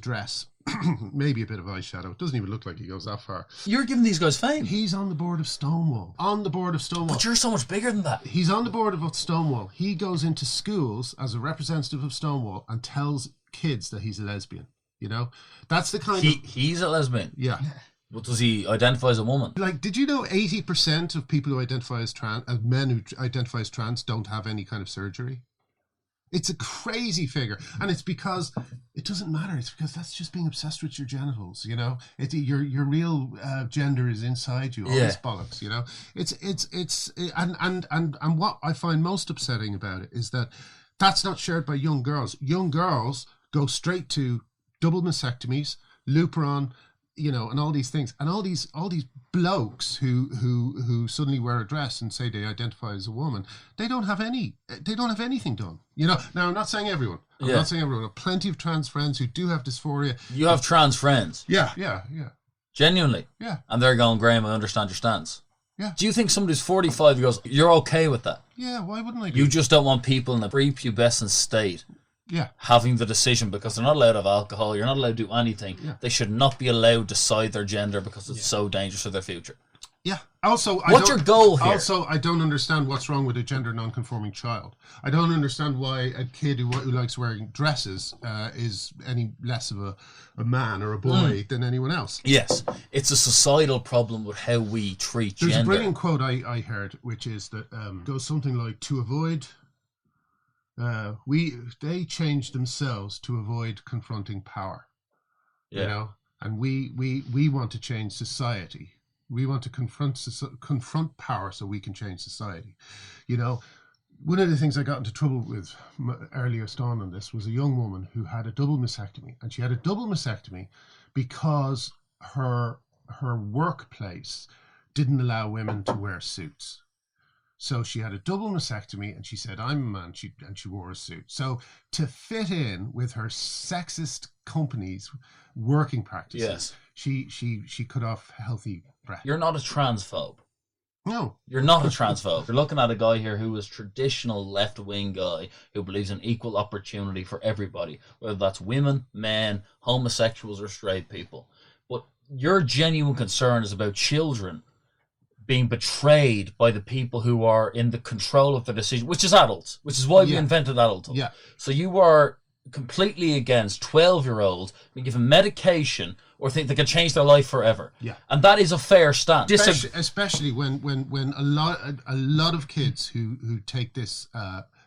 dress, maybe a bit of eyeshadow. It doesn't even look like he goes that far. You're giving these guys fame. He's on the board of Stonewall. But you're so much bigger than that. He's on the board of Stonewall. He goes into schools as a representative of Stonewall and tells kids that he's a lesbian. That's the kind of... He's a lesbian? Yeah. But does he identify as a woman? Did you know 80% of people who identify as trans, men who identify as trans, don't have any kind of surgery? It's a crazy figure. And it's because it doesn't matter. It's because that's just being obsessed with your genitals, your real gender is inside you, all this bollocks, And what I find most upsetting about it is that that's not shared by young girls. Young girls go straight to double mastectomies, Lupron, and all these things, and all these blokes who suddenly wear a dress and say they identify as a woman, they don't have anything done. Now I'm not saying everyone. I'm not saying everyone. I have plenty of trans friends who do have dysphoria. You have trans friends? Yeah. Genuinely? Yeah. And they're going, Graham, I understand your stance. Yeah. Do you think somebody's 45 who goes, you're okay with that? Yeah, why wouldn't I be? You just don't want people in a prepubescent state having the decision because they're not allowed to have alcohol, you're not allowed to do anything. Yeah. They should not be allowed to decide their gender because it's so dangerous for their future. Yeah. Also, what's your goal here? Also, I don't understand what's wrong with a gender non-conforming child. I don't understand why a kid who likes wearing dresses is any less of a man or a boy than anyone else. Yes. It's a societal problem with how we treat gender. There's a brilliant quote I heard, which is that goes something like, to avoid... they change themselves to avoid confronting power, and we want to change society. We want to confront power so we can change society. One of the things I got into trouble with earliest on this was a young woman who had a double mastectomy, and she had a double mastectomy because her workplace didn't allow women to wear suits. So she had a double mastectomy, and she said, "I'm a man," and she wore a suit. So to fit in with her sexist company's working practices, she cut off healthy breath. You're not a transphobe. No. You're not a transphobe. You're looking at a guy here who is traditional left-wing guy who believes in equal opportunity for everybody, whether that's women, men, homosexuals, or straight people. But your genuine concern is about children being betrayed by the people who are in the control of the decision, which is adults, which is why we invented adulthood. Yeah. So you are completely against 12-year-olds being given medication or think they can change their life forever. Yeah. And that is a fair stand. Especially when a lot of kids who take this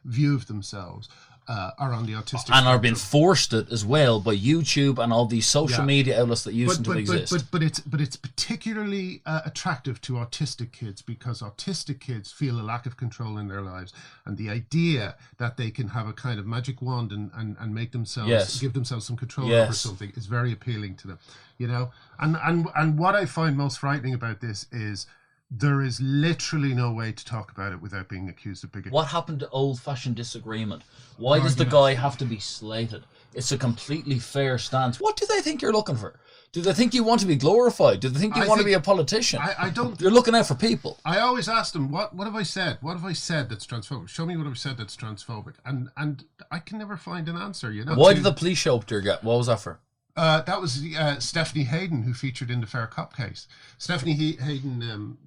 view of themselves are on the autistic and are spectrum. being forced it as well by YouTube and all these social media outlets that used to exist. But it's particularly attractive to autistic kids because autistic kids feel a lack of control in their lives, and the idea that they can have a kind of magic wand and make themselves give themselves some control over something is very appealing to them, you know. And what I find most frightening about this is there is literally no way to talk about it without being accused of bigotry. What happened to old-fashioned disagreement? Why does the guy have to be slated? It's a completely fair stance. What do they think you're looking for? Do they think you want to be glorified? Do they think you want to be a politician? I don't. You're looking out for people. I always ask them, what have I said? What have I said that's transphobic? Show me what I've said that's transphobic. And I can never find an answer, you know. Why did the police show up to your get? What was that for? That was Stephanie Hayden, who featured in the Fair Cop case. Stephanie Hayden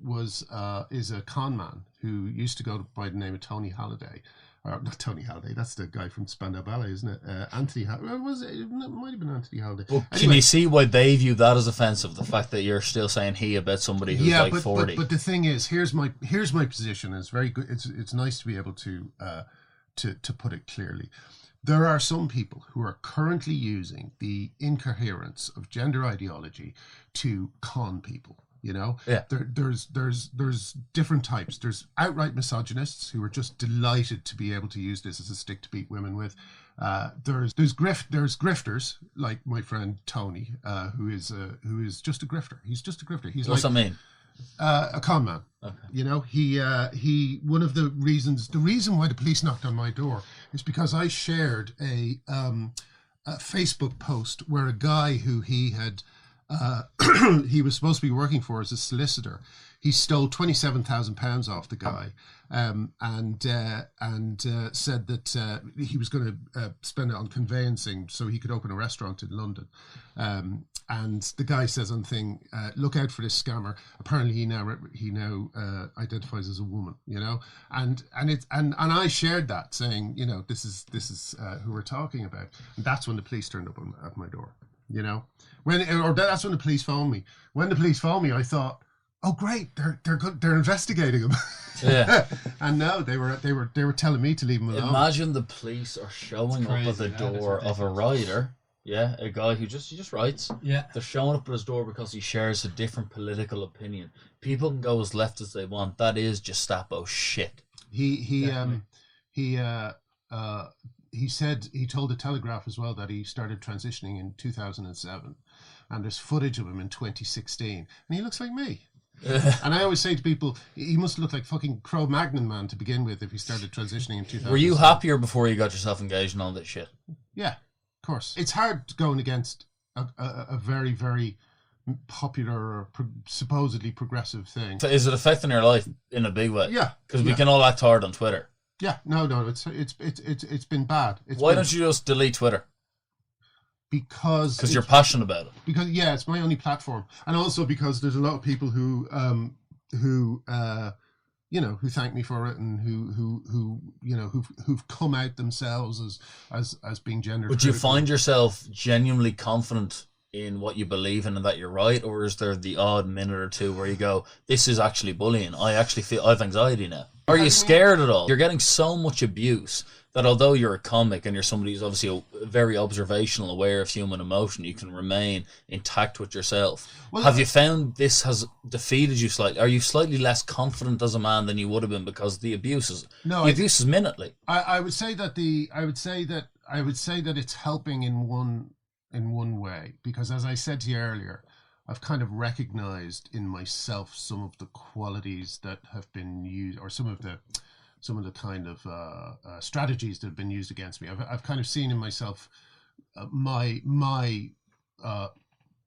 is a con man who used to go by the name of Tony Halliday. Or not Tony Halliday, that's the guy from Spandau Ballet, isn't it? Anthony Halliday. It might have been Anthony Halliday. Well, anyway, can you see why they view that as offensive? The fact that you're still saying he about somebody who's 40. But the thing is, here's my position. It's very good. It's nice to be able to put it clearly. There are some people who are currently using the incoherence of gender ideology to con people. You know, there's different types. There's outright misogynists who are just delighted to be able to use this as a stick to beat women with. There's grifters like my friend Tony, who is just a grifter. He's just a grifter. What's that mean? A con man. Okay. You know, he one of the reason why the police knocked on my door is because I shared a Facebook post where a guy who he had he was supposed to be working for as a solicitor. He stole £27,000 off the guy, and said that he was going to spend it on conveyancing so he could open a restaurant in London. And the guy says on the thing, look out for this scammer. Apparently he now identifies as a woman, you know, and I shared that saying, you know, this is who we're talking about. And that's when the police turned up at my door, you know, that's when the police phoned me. When the police phoned me, I thought, oh great, they're good, they're investigating him. Yeah. And no, they were telling me to leave him alone. Imagine the police are showing up at the door of a writer. Yeah, a guy who just writes. Yeah. They're showing up at his door because he shares a different political opinion. People can go as left as they want. That is Gestapo shit. He said, he told the Telegraph as well that he started transitioning in 2007, and there's footage of him in 2016, and he looks like me. And I always say to people, he must look like fucking Cro-Magnon man to begin with if he started transitioning in 2007. Were you happier before you got yourself engaged in all this shit? Yeah, of course. It's hard going against a very, very popular or supposedly progressive thing. So is it affecting your life in a big way? Yeah. Because we can all act hard on Twitter. Yeah, no, it's been bad. Why don't you just delete Twitter? Because you're passionate about it. Because it's my only platform, and also because there's a lot of people who thank me for it, and who've come out themselves as being gender. Would you find yourself genuinely confident in what you believe in and that you're right, or is there the odd minute or two where you go, this is actually bullying, I actually feel I have anxiety now? Are you scared at all? You're getting so much abuse that although you're a comic and you're somebody who's obviously very observational, aware of human emotion, you can remain intact with yourself. Well, have you found this has defeated you slightly? Are you slightly less confident as a man than you would have been because the abuse is minutely? I would say that it's helping in one way, because as I said to you earlier, I've kind of recognized in myself some of the qualities that have been used, or some of the kind of strategies that have been used against me. I've kind of seen in myself my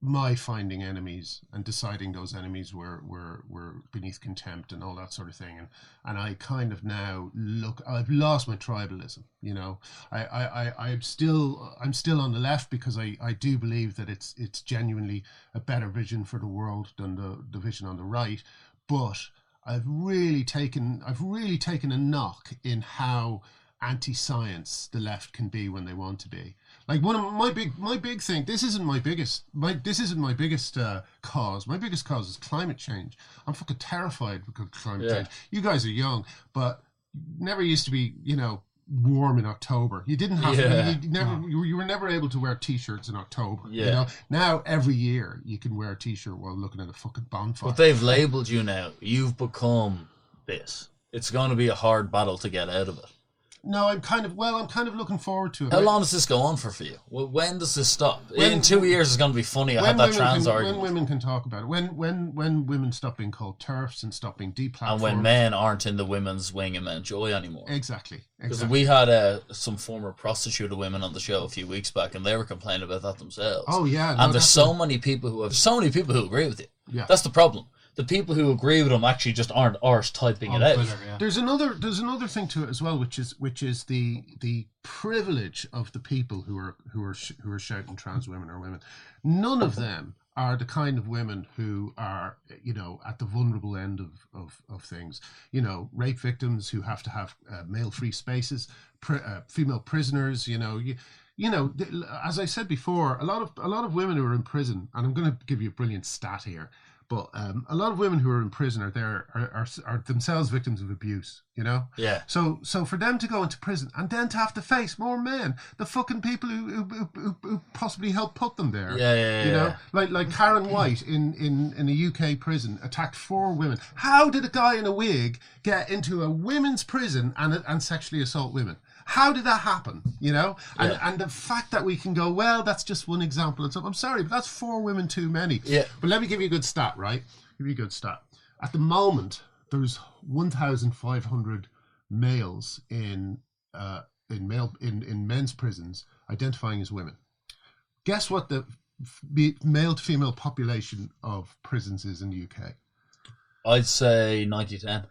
my finding enemies and deciding those enemies were beneath contempt and all that sort of thing, and I kind of now I've lost my tribalism, you know. I'm still on the left because I do believe that it's genuinely a better vision for the world than the vision on the right, but I've really taken a knock in how anti-science the left can be when they want to be. Like one of my big thing. This isn't my biggest cause. My biggest cause is climate change. I'm fucking terrified because of climate change. You guys are young, but never used to be, you know, warm in October. You didn't have you were never able to wear t-shirts in October. You know, now every year you can wear a t-shirt while looking at a fucking bonfire. But they've labelled you now. You've become this. It's going to be a hard battle to get out of it. No, I'm kind of looking forward to it. How long does this go on for you? Well, when does this stop? In 2 years, it's going to be funny. I had that trans argument. When women can talk about it. When women stop being called TERFs and stop being deplatformed. And when men aren't in the women's wing and men joy anymore. Exactly. Because we had some former prostitute women on the show a few weeks back, and they were complaining about that themselves. Oh yeah. And there's so many people who agree with you. Yeah. That's the problem. The people who agree with them actually just aren't arse typing it out. Twitter, yeah. There's another thing to it as well, which is the privilege of the people who are shouting trans women or women. None of them are the kind of women who are, you know, at the vulnerable end of things. You know, rape victims who have to have male-free spaces, female prisoners. You know, as I said before, a lot of women who are in prison, and I'm going to give you a brilliant stat here. But a lot of women who are in prison are themselves victims of abuse, you know? Yeah. So for them to go into prison and then to have to face more men, the fucking people who possibly helped put them there. Yeah. You know? Like Karen White in a UK prison attacked 4 women. How did a guy in a wig get into a women's prison and sexually assault women? How did that happen? You know, and the fact that we can go, well, that's just one example. And so I'm sorry, but that's 4 women too many. Yeah. But let me give you a good stat, right? Give you a good stat. At the moment, there's 1,500 males in men's prisons identifying as women. Guess what the male to female population of prisons is in the UK? I'd say 90-10.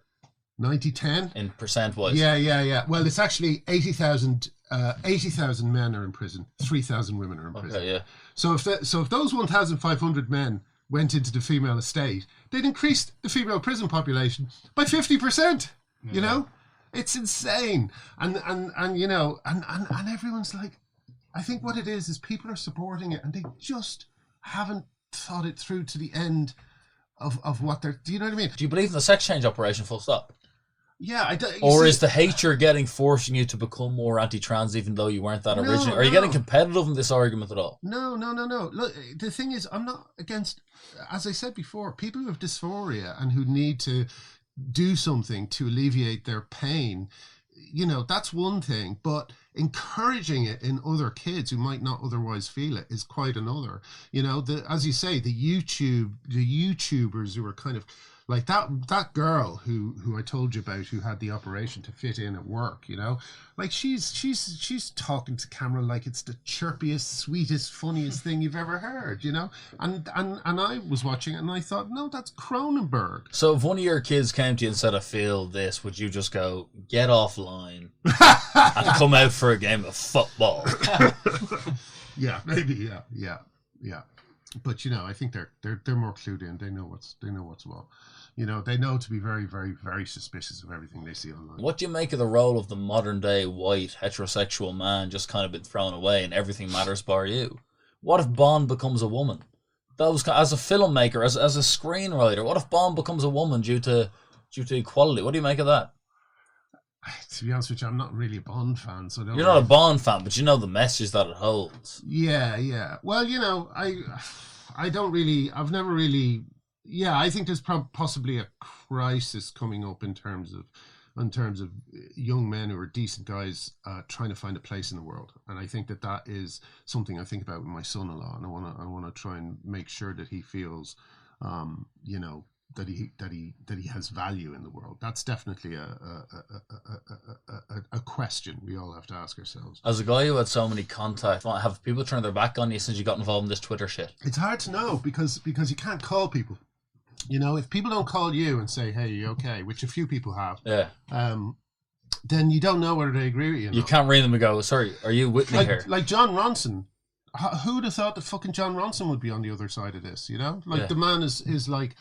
90-10? In percent-wise. Yeah. Well, it's actually 80,000 men are in prison, 3,000 women are in prison. Okay, yeah. So if those 1,500 men went into the female estate, they'd increase the female prison population by 50%. You know? It's insane. And you know, and everyone's like, I think what it is people are supporting it and they just haven't thought it through to the end of what they're, do you know what I mean? Do you believe in the sex change operation full stop? Yeah, I do. Or is the hate you're getting forcing you to become more anti-trans even though you weren't that originally? Are you getting competitive in this argument at all? No. Look, the thing is, I'm not against, as I said before, people who have dysphoria and who need to do something to alleviate their pain, you know, that's one thing, but encouraging it in other kids who might not otherwise feel it is quite another. You know, as you say, the YouTubers who are kind of like that girl who I told you about, who had the operation to fit in at work, you know, like she's talking to camera like it's the chirpiest, sweetest, funniest thing you've ever heard, you know, and I was watching it and I thought, no, that's Cronenberg. So if one of your kids came to you and said, I feel this, would you just go, get offline and come out for a game of football? Yeah, maybe, yeah. But you know, I think they're more clued in. They know what's what. You know, they know to be very, very, very suspicious of everything they see online. What do you make of the role of the modern day white heterosexual man just kind of been thrown away and everything matters bar you? What if Bond becomes a woman? As a filmmaker, as a screenwriter, what if Bond becomes a woman due to equality? What do you make of that? To be honest with you, I'm not really a Bond fan, so you're not a Bond fan, but you know the message that it holds. Yeah. Well, you know, I don't really. I've never really. Yeah, I think there's possibly a crisis coming up in terms of young men who are decent guys trying to find a place in the world, and I think that is something I think about with my son a lot, and I want to try and make sure that he feels, you know, that he has value in the world. That's definitely a a question we all have to ask ourselves. As a guy who had so many contacts, have people turned their back on you since you got involved in this Twitter shit? It's hard to know because you can't call people. You know, if people don't call you and say, "Hey, you okay?" which a few people have, then you don't know whether they agree with you. You can't ring them and go, "Sorry, are you with me here?" Like John Ronson. Who'd have thought that fucking John Ronson would be on the other side of this? You know, like the man is like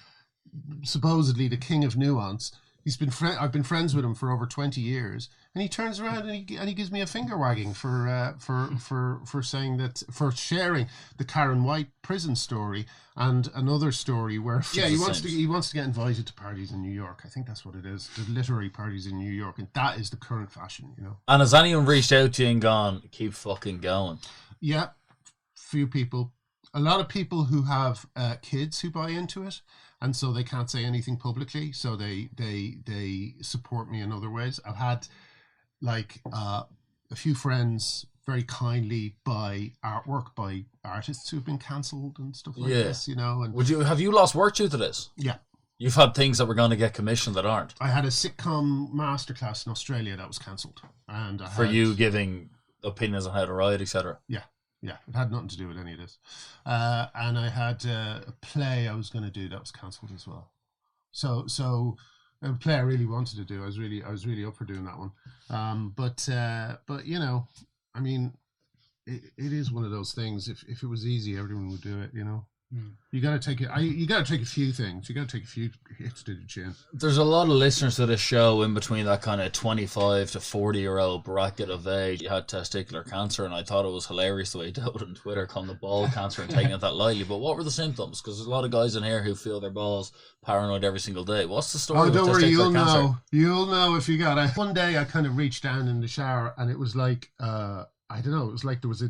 supposedly the king of nuance. I've been friends with him for over 20 years, and he turns around and he gives me a finger wagging for saying that, for sharing the Karen White prison story and another story where he wants to get invited to parties in New York. I think that's what it is, the literary parties in New York, and that is the current fashion, you know. And has anyone reached out to you and gone, "Keep fucking going"? Yeah, few people. A lot of people who have kids who buy into it, and so they can't say anything publicly, so they support me in other ways. I've had like a few friends very kindly buy artwork by artists who've been cancelled and stuff like this, you know. And have you lost work due to this? Yeah. You've had things that were going to get commissioned that aren't. I had a sitcom masterclass in Australia that was cancelled, and you giving opinions on how to write, etc. Yeah, it had nothing to do with any of this. And I had a play I was going to do that was cancelled as well. So a play I really wanted to do. I was really up for doing that one. But you know, I mean, it is one of those things. If it was easy, everyone would do it. You know. You got to take it. You got to take a few things. You got to take a few hits to the chin. There's a lot of listeners to this show in between that kind of 25 to 40-year-old bracket of age. You had testicular cancer, and I thought it was hilarious the way you dealt with it on Twitter, calling the ball cancer and taking it that lightly. But what were the symptoms? Because there's a lot of guys in here who feel their balls paranoid every single day. What's the story? Oh, don't worry, you'll cancer? know. You'll know if you got it. One day I kind of reached down in the shower, and it was like. I don't know, it was like there was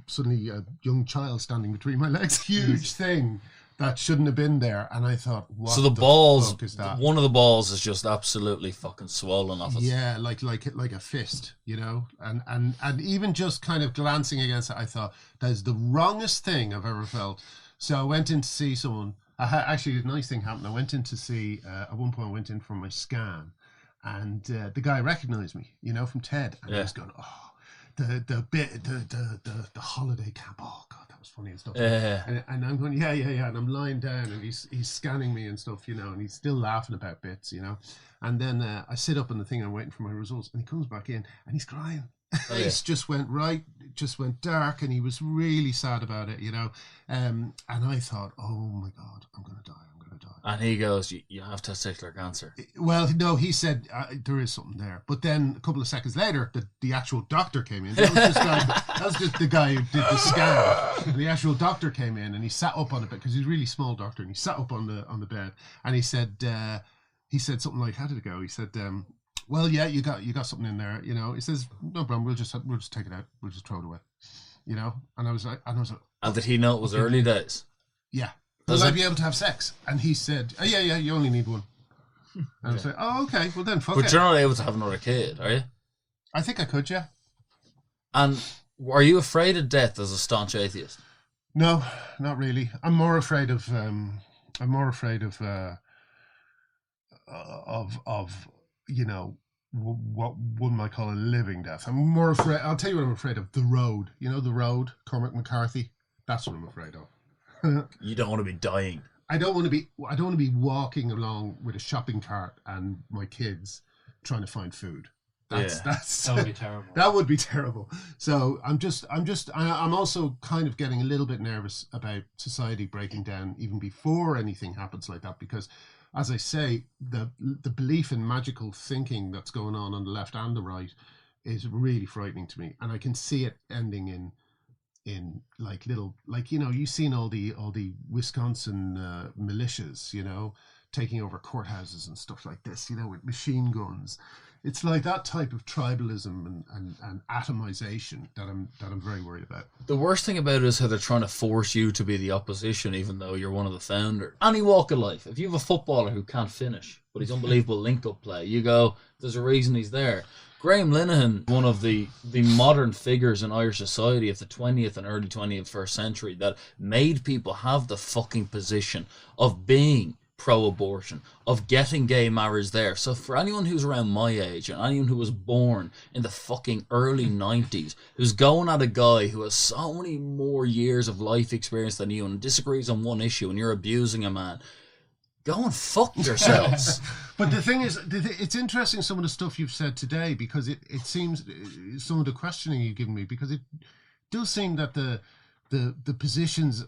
suddenly a young child standing between my legs. Huge thing that shouldn't have been there. And I thought, what the balls, fuck is that? One of the balls is just absolutely fucking swollen off it. Yeah, like a fist, you know? And even just kind of glancing against it, I thought, that is the wrongest thing I've ever felt. So I went in to see someone. Actually, a nice thing happened. I went in to see, at one point I went in for my scan. And the guy recognized me, you know, from TED. And he was going, oh. The holiday camp. Oh God, that was funny and stuff. And I'm going, yeah. And I'm lying down, and he's scanning me and stuff, you know, and he's still laughing about bits, you know. And then I sit up on the thing, I'm waiting for my results, and he comes back in, and he's crying. Face just went dark, and he was really sad about it, you know. And I thought, oh my God, I'm gonna die. And he goes, you have testicular cancer. Well, no, he said there is something there. But then a couple of seconds later, the actual doctor came in. That was just the guy who did the scan. The actual doctor came in, and he sat up on the bed, because he's a really small doctor, and he sat up on the bed, and he said something like, how did it go? He said, well, yeah, you got something in there, you know. He says, no problem, we'll just take it out, we'll just throw it away, you know. And I was like, and did he know it was early days? Yeah. Will I be able to have sex? And he said, oh, yeah, you only need one. And I was like, oh, okay, well then fuck it. But you're not able to have another kid, are you? I think I could, yeah. And are you afraid of death as a staunch atheist? No, not really. I'm more afraid of you know, what one might call a living death. I'm more afraid. I'll tell you what I'm afraid of. The Road. You know, The Road. Cormac McCarthy. That's what I'm afraid of. You don't want to be dying. I don't want to be walking along with a shopping cart and my kids trying to find food. That would be terrible. That would be terrible. So I'm also kind of getting a little bit nervous about society breaking down even before anything happens like that, because, as I say, the belief in magical thinking that's going on the left and the right is really frightening to me, and I can see it ending in like little, like, you know, you've seen all the Wisconsin militias, you know, taking over courthouses and stuff like this, you know, with machine guns. It's like that type of tribalism and atomization that I'm very worried about. The worst thing about it is how they're trying to force you to be the opposition, even though you're one of the founders. Any walk of life. If you have a footballer who can't finish, but he's unbelievable link-up play, you go, there's a reason he's there. Graham Linehan, one of the modern figures in Irish society of the 20th and early 21st century, that made people have the fucking position of being pro-abortion, of getting gay marriage there. So for anyone who's around my age and anyone who was born in the fucking early 90s, who's going at a guy who has so many more years of life experience than you and disagrees on one issue and you're abusing a man, go and fuck yourselves. But the thing is, it's interesting some of the stuff you've said today, because it seems, some of the questioning you've given me, because it does seem that the positions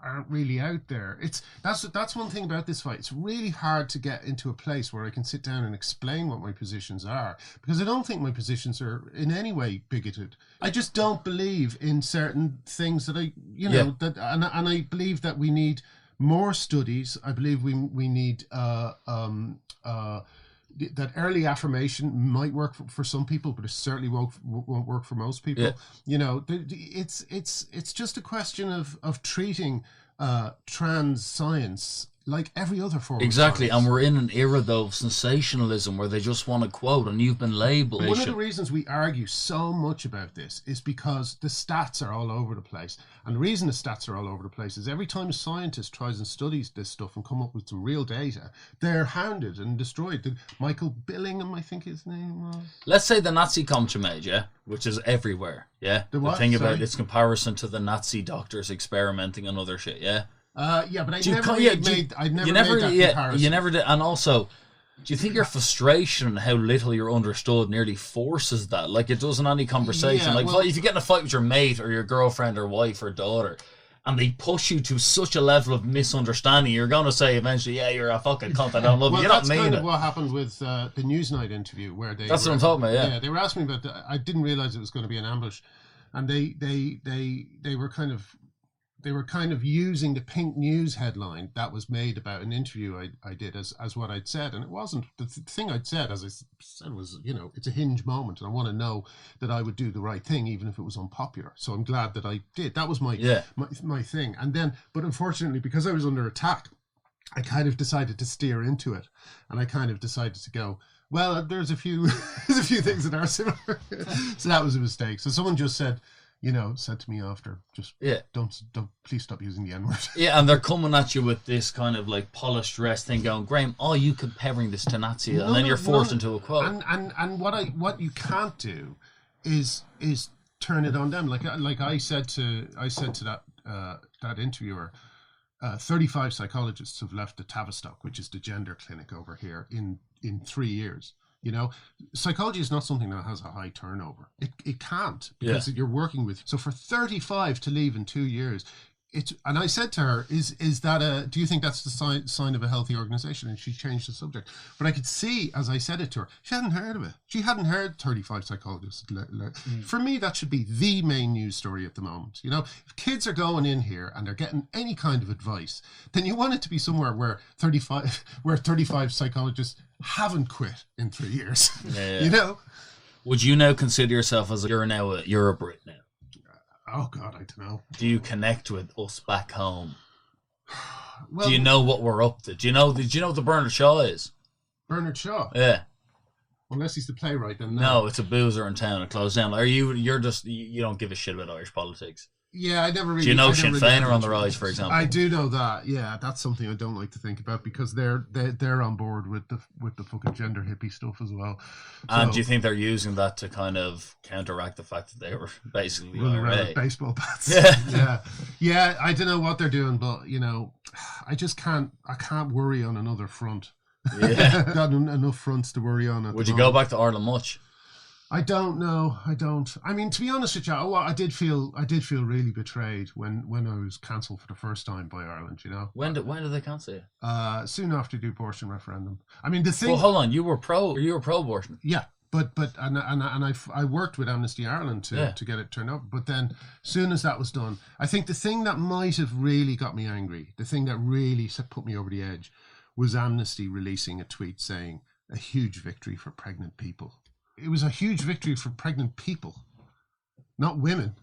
aren't really out there. That's one thing about this fight. It's really hard to get into a place where I can sit down and explain what my positions are, because I don't think my positions are in any way bigoted. I just don't believe in certain things that that and I believe that we need more studies. I believe we need that early affirmation might work for some people, but it certainly won't work for most people. Yeah. You know, it's just a question of treating trans science like every other form. Exactly, of science. And we're in an era though of sensationalism where they just want to quote, and you've been labelled. One of the reasons we argue so much about this is because the stats are all over the place. And the reason the stats are all over the place is every time a scientist tries and studies this stuff and come up with some real data, they're hounded and destroyed. Michael Billingham, I think his name was. Let's say the Nazi contramage, yeah, which is everywhere, yeah. The what? thing about its comparison to the Nazi doctors experimenting on other shit, yeah. Yeah, but I never made that comparison. You never did. And also, do you think your frustration and how little you're understood nearly forces that? Like, it does in any conversation. Yeah, well, if you get in a fight with your mate or your girlfriend or wife or daughter, and they push you to such a level of misunderstanding, you're going to say eventually, yeah, you're a fucking cunt, I don't love you. You're not mean it. That's kind of what happened with the Newsnight interview, where they... That's what I'm talking about, yeah. Yeah, they were asking me about... I didn't realise it was going to be an ambush. And they were kind of... They were kind of using the Pink News headline that was made about an interview I did as what I'd said. And it wasn't. The thing I'd said, as I said, was, you know, it's a hinge moment. And I want to know that I would do the right thing, even if it was unpopular. So I'm glad that I did. That was my thing. And then, but unfortunately, because I was under attack, I kind of decided to steer into it. And I kind of decided to go, well, there's a few things that are similar. So that was a mistake. So someone just said to me after, just don't please stop using the N-word. Yeah, and they're coming at you with this kind of like polished dress thing, going, Graham, you comparing this to Nazi, and then you're forced into a quote. And what you can't do is turn it on them. Like I said to that interviewer, 35 psychologists have left the Tavistock, which is the gender clinic over here, in 3 years. You know, psychology is not something that has a high turnover. It can't, because you're working with. So for 35 to leave in 2 years, and I said to her, "Is that do you think that's the sign of a healthy organization?" And she changed the subject. But I could see, as I said it to her, she hadn't heard of it. She hadn't heard 35 psychologists. For me, that should be the main news story at the moment. You know, if kids are going in here and they're getting any kind of advice, then you want it to be somewhere where 35 psychologists haven't quit in 3 years. Yeah. You know? Would you now consider yourself as you're a Brit now? Oh God, I don't know. Do you connect with us back home? Well, do you know what we're up to? Do you know what the Bernard Shaw is? Bernard Shaw? Yeah. Unless he's the playwright, then no, it's a boozer in town. It closed down. Are you just you don't give a shit about Irish politics? Yeah, I never really... Do you know Sinn Féin are on the rise, for example? I do know that. Yeah, that's something I don't like to think about, because they're on board with the fucking gender hippie stuff as well. And do you think they're using that to kind of counteract the fact that they were basically running around with baseball bats? Yeah. I don't know what they're doing, but you know, I can't worry on another front. Yeah, got enough fronts to worry on. Would you go back to Ireland much? I don't know. I don't. I mean, to be honest with you, I did feel really betrayed when I was cancelled for the first time by Ireland. You know, when did they cancel you? Soon after the abortion referendum. I mean, the thing. Well, hold on. You were pro-abortion. Yeah, but I worked with Amnesty Ireland to get it turned up. But then, soon as that was done, I think the thing that might have really got me angry, the thing that really put me over the edge, was Amnesty releasing a tweet saying a huge victory for pregnant people. It was a huge victory for pregnant people, not women.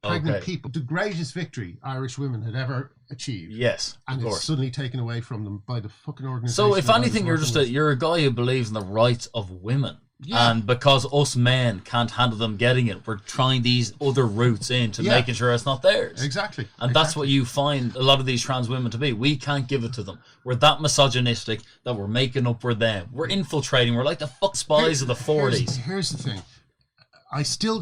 Pregnant people. The greatest victory Irish women had ever achieved. Yes, and it's suddenly taken away from them by the fucking organisation. So, if anything, you're a guy who believes in the rights of women. Yeah. And because us men can't handle them getting it, we're trying these other routes into making sure it's not theirs. Exactly. And that's what you find a lot of these trans women to be. We can't give it to them. We're that misogynistic that we're making up for them. We're infiltrating. We're like the fuck spies of the 40s. Here's the thing. I still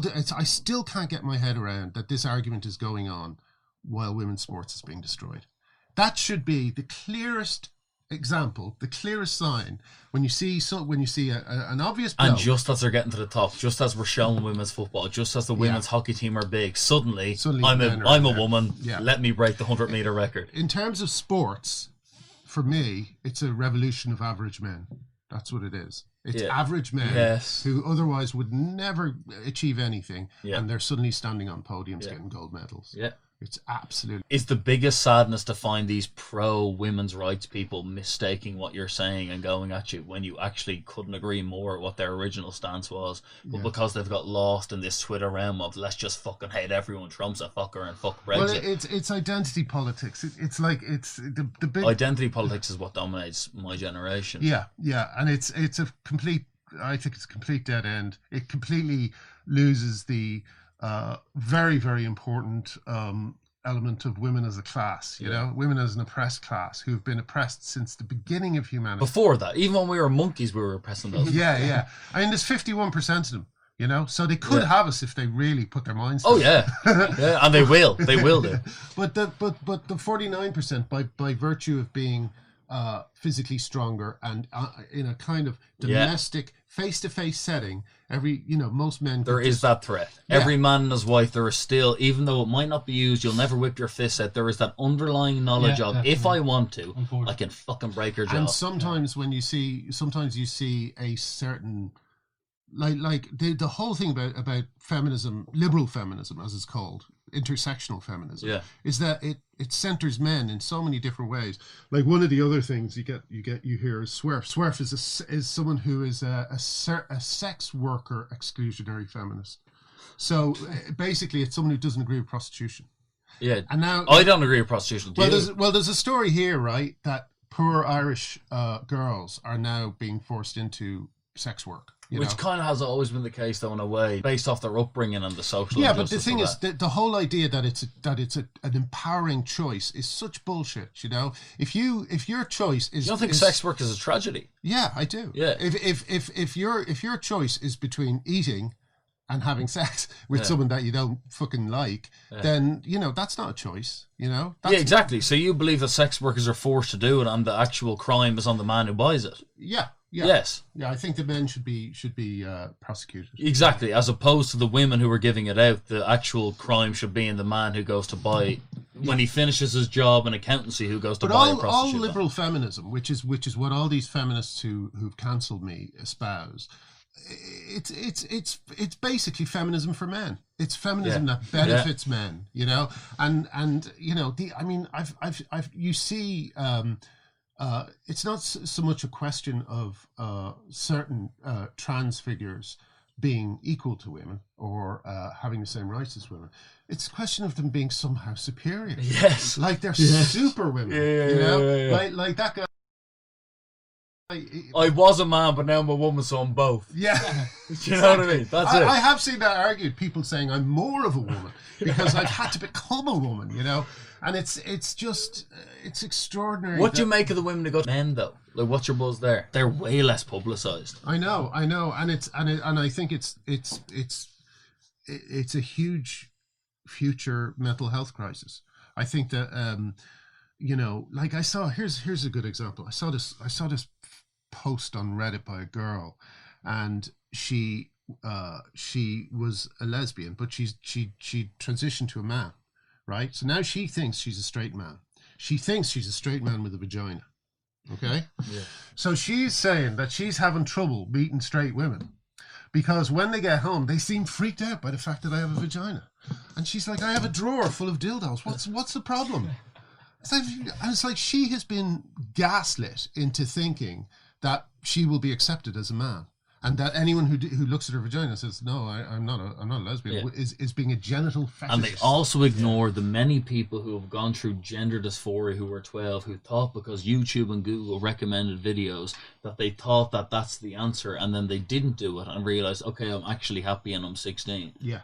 can't get my head around that this argument is going on while women's sports is being destroyed. That should be the clearest example, the clearest sign when you see an obvious blow. And just as they're getting to the top, just as we're showing women's football, just as the women's hockey team are big, suddenly I'm a woman. Yeah. Let me break the 100-meter record. In terms of sports, for me, it's a revolution of average men. That's what it is. It's average men who otherwise would never achieve anything, and they're suddenly standing on podiums getting gold medals. Yeah. It's absolutely... It's the biggest sadness to find these pro-women's rights people mistaking what you're saying and going at you when you actually couldn't agree more what their original stance was. But because they've got lost in this Twitter realm of let's just fucking hate everyone, Trump's a fucker and fuck Brexit. Well, it's identity politics. It's like it's the big... Identity politics is what dominates my generation. Yeah, and it's a complete... I think it's a complete dead end. It completely loses the... very, very important element of women as a class, you know, women as an oppressed class who've been oppressed since the beginning of humanity. Before that, even when we were monkeys, we were oppressing those. Yeah. I mean, there's 51% of them, you know, so they could have us if they really put their minds to it. Yeah, and they will do. But the 49%, by virtue of being physically stronger and in a kind of domestic face-to-face setting, most men... There is that threat. Yeah. Every man and his wife, there is still, even though it might not be used, you'll never whip your fist out, there is that underlying knowledge of, definitely. If I want to, I can fucking break her jaw. And sometimes you see a certain... Like the whole thing about feminism, liberal feminism, as it's called, intersectional feminism, is that it centers men in so many different ways. Like one of the other things you hear is swerf. Swerf is someone who is a sex worker exclusionary feminist. So basically, it's someone who doesn't agree with prostitution. Yeah, and now I don't agree with prostitution. There's a story here, right, that poor Irish girls are now being forced into sex work. Which kind of has always been the case, though, in a way, based off their upbringing and the social. Yeah, but the thing is, the whole idea that it's an empowering choice is such bullshit. You know, if your choice is, you don't think sex work is a tragedy? Yeah, I do. Yeah. If your choice is between eating and having sex with someone that you don't fucking like, then that's not a choice. Exactly. So you believe that sex workers are forced to do it, and the actual crime is on the man who buys it. Yeah. Yes. Yeah, I think the men should be prosecuted. Exactly, as opposed to the women who are giving it out. The actual crime should be in the man who goes to buy when he finishes his job in accountsy, who goes to buy a prostitute. All liberal feminism, which is what all these feminists who've cancelled me espouse. It's basically feminism for men. It's feminism that benefits men, and you see. It's not so much a question of certain trans figures being equal to women or having the same rights as women. It's a question of them being somehow superior. Yes, like they're super women. Like that guy. I was a man, but now I'm a woman, so I'm both. Yeah. You know what I mean? That's it. I have seen that argued, people saying I'm more of a woman because I've had to become a woman, and it's extraordinary. What do you make of the women who go to men, though? Like, what's your buzz there? They're way less publicised. I know, and I think it's a huge future mental health crisis. I think that like I saw here's a good example. I saw this post on Reddit by a girl, and she was a lesbian, but she transitioned to a man, right? So now she thinks she's a straight man. She thinks she's a straight man with a vagina. Okay? Yeah. So she's saying that she's having trouble meeting straight women because when they get home, they seem freaked out by the fact that I have a vagina. And she's like, I have a drawer full of dildos. What's the problem? It's like she has been gaslit into thinking that she will be accepted as a man. and that anyone who looks at her vagina and says, "No, I'm not a lesbian," is being a genital fetishist. And they also ignore the many people who have gone through gender dysphoria who were 12, who thought because YouTube and Google recommended videos that they thought that that's the answer, and then they didn't do it and realized, okay, I'm actually happy and I'm 16. Yeah.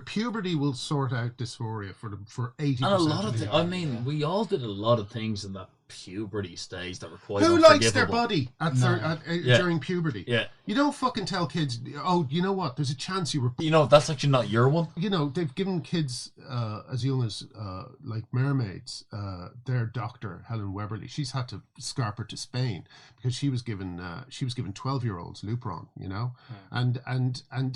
Puberty will sort out dysphoria for 80%. And a lot of I mean, we all did a lot of things in that puberty stage that were quite Who unforgivable. likes their body during puberty? Yeah. You don't fucking tell kids, oh, you know what, there's a chance you were... You know, that's actually not your one. You know, they've given kids as young as, like mermaids, their doctor, Helen Weberly, she's had to scarp her to Spain because she was given 12-year-olds Lupron, you know? And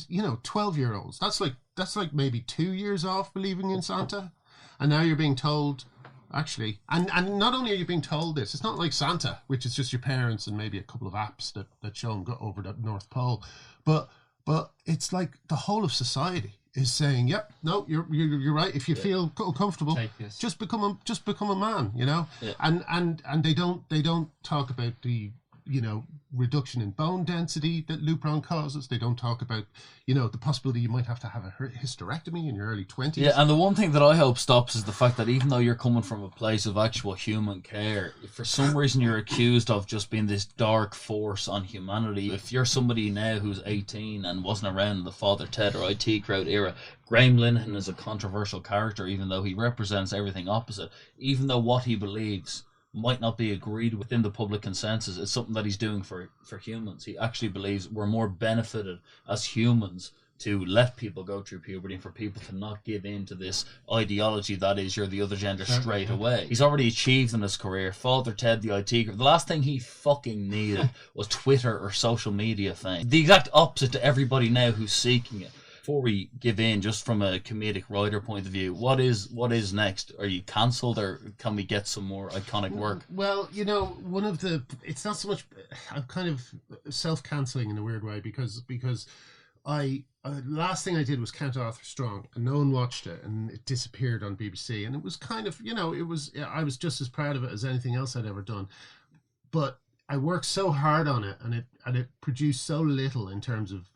you know, 12-year-olds, that's like maybe 2 years off believing in Santa. And now you're being told... Actually, and not only are you being told this, it's not like Santa, which is just your parents and maybe a couple of apps that show them go over the North Pole, but it's like the whole of society is saying, "Yep, no, you're right. If you feel comfortable, just become a man," you know. Yeah. And they don't talk about the, you know, reduction in bone density that Lupron causes. They don't talk about, you know, the possibility you might have to have a hysterectomy in your early 20s. Yeah, and the one thing that I hope stops is the fact that even though you're coming from a place of actual human care, if for some reason you're accused of just being this dark force on humanity, if you're somebody now who's 18 and wasn't around in the Father Ted or IT crowd era, Graham Linehan is a controversial character, even though he represents everything opposite, even though what he believes might not be agreed within the public consensus. It's something that he's doing for humans. He actually believes we're more benefited as humans to let people go through puberty and for people to not give in to this ideology that is you're the other gender straight away. He's already achieved in his career. Father Ted, the IT group. The last thing he fucking needed was Twitter or social media fame. The exact opposite to everybody now who's seeking it. Before we give in, just from a comedic writer point of view, what is next? Are you cancelled, or can we get some more iconic work? Well, you know, it's not so much, I'm kind of self-cancelling in a weird way because I last thing I did was Count Arthur Strong, and no one watched it, and it disappeared on BBC, and it was kind of, you know, I was just as proud of it as anything else I'd ever done, but I worked so hard on it, and it produced so little in terms of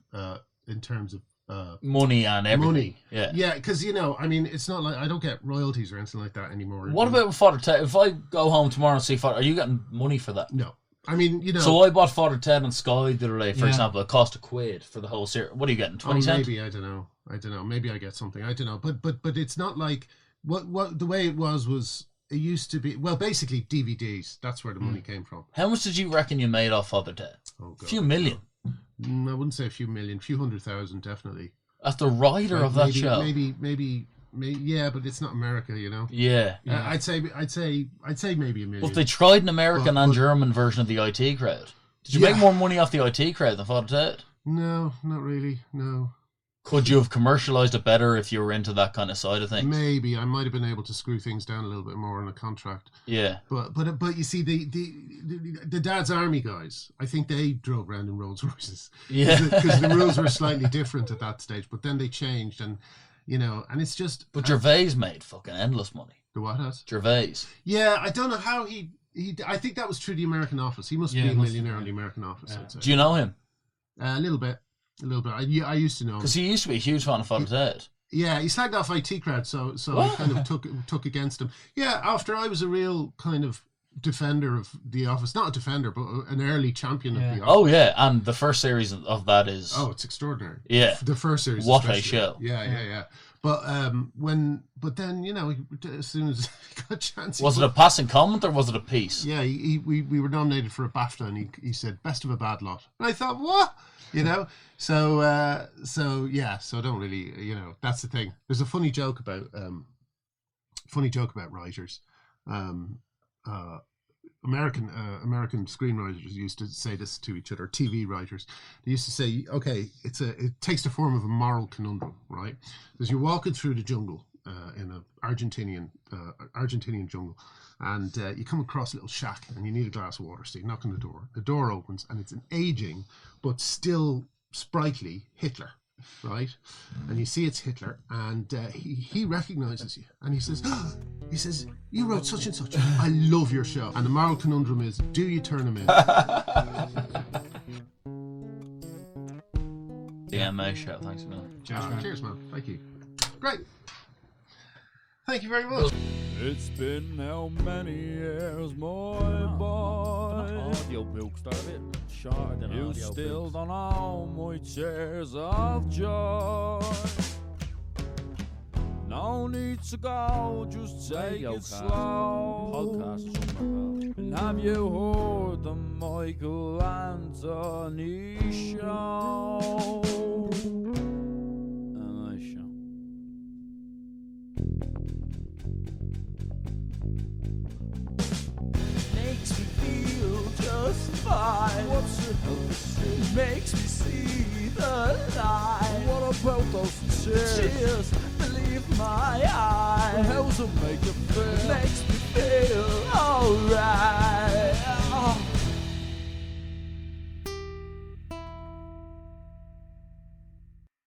money and everything. Yeah, because, you know, I mean, it's not like I don't get royalties or anything like that anymore. What about Father Ted? If I go home tomorrow and see Father, are you getting money for that? No. I mean, you know. So I bought Father Ted on Sky the other day, for example. It cost £1 for the whole series. What are you getting? 20 cents? Maybe, I don't know. Maybe I get something. I don't know. But it's not like what the way it was. It used to be, well, basically DVDs. That's where the money came from. How much did you reckon you made off Father Ted? Oh, God. A few million. I wouldn't say a few million, a few 100,000 definitely. As the writer of that show, maybe, yeah, but it's not America, you know. Yeah. I'd say maybe a million. But they tried an American and German version of the IT crowd. Did you make more money off the IT crowd than Father Ted? No, not really. No. Could you have commercialized it better if you were into that kind of side of things? Maybe I might have been able to screw things down a little bit more in a contract. Yeah, but you see the Dad's Army guys, I think they drove around in Rolls Royces. Yeah, because the rules were slightly different at that stage. But then they changed, and you know, and it's just. But Gervais made fucking endless money. The what has? Gervais. Yeah, I don't know how he. I think that was through the American Office. He must be a millionaire in the American Office. Yeah. Do you know him? A little bit. I used to know him. Because he used to be a huge fan of Father Ted. Yeah, he slagged off IT crowd, so I kind of took against him. Yeah, after I was a real kind of defender of The Office. Not a defender, but an early champion of The Office. Oh, yeah, and the first series of that is... Oh, it's extraordinary. Yeah. The first series What especially. a show. Yeah. But then, you know, as soon as he got a chance... Was it a passing comment or was it a piece? Yeah, we were nominated for a BAFTA, and he said, best of a bad lot. And I thought, what? You know? So I don't really, you know, that's the thing. There's a funny joke about writers. American screenwriters used to say this to each other. TV writers, they used to say, okay, it takes the form of a moral conundrum, right? Because you're walking through the jungle in an Argentinian jungle, and you come across a little shack, and you need a glass of water. So you knock on the door. The door opens, and it's an aging but still sprightly Hitler, right? And you see it's Hitler, and he recognizes you, and he says, you wrote such and such. I love your show. And the moral conundrum is, do you turn him in? EMA show. Thanks a million. Cheers, man. Thank you. Great. Thank you very much. It's been how many years, my boy? Audio book, start a bit shorter than You audio still books. don't know my tears of joy. No need to go, just take it slow. Podcast or something like And have you heard the Michael Anthony show? A nice show. Makes me feel just fine. What's it help to see? Makes me see the light. What about those tears? Tears believe my eyes. How's it make you feel? Makes me feel alright.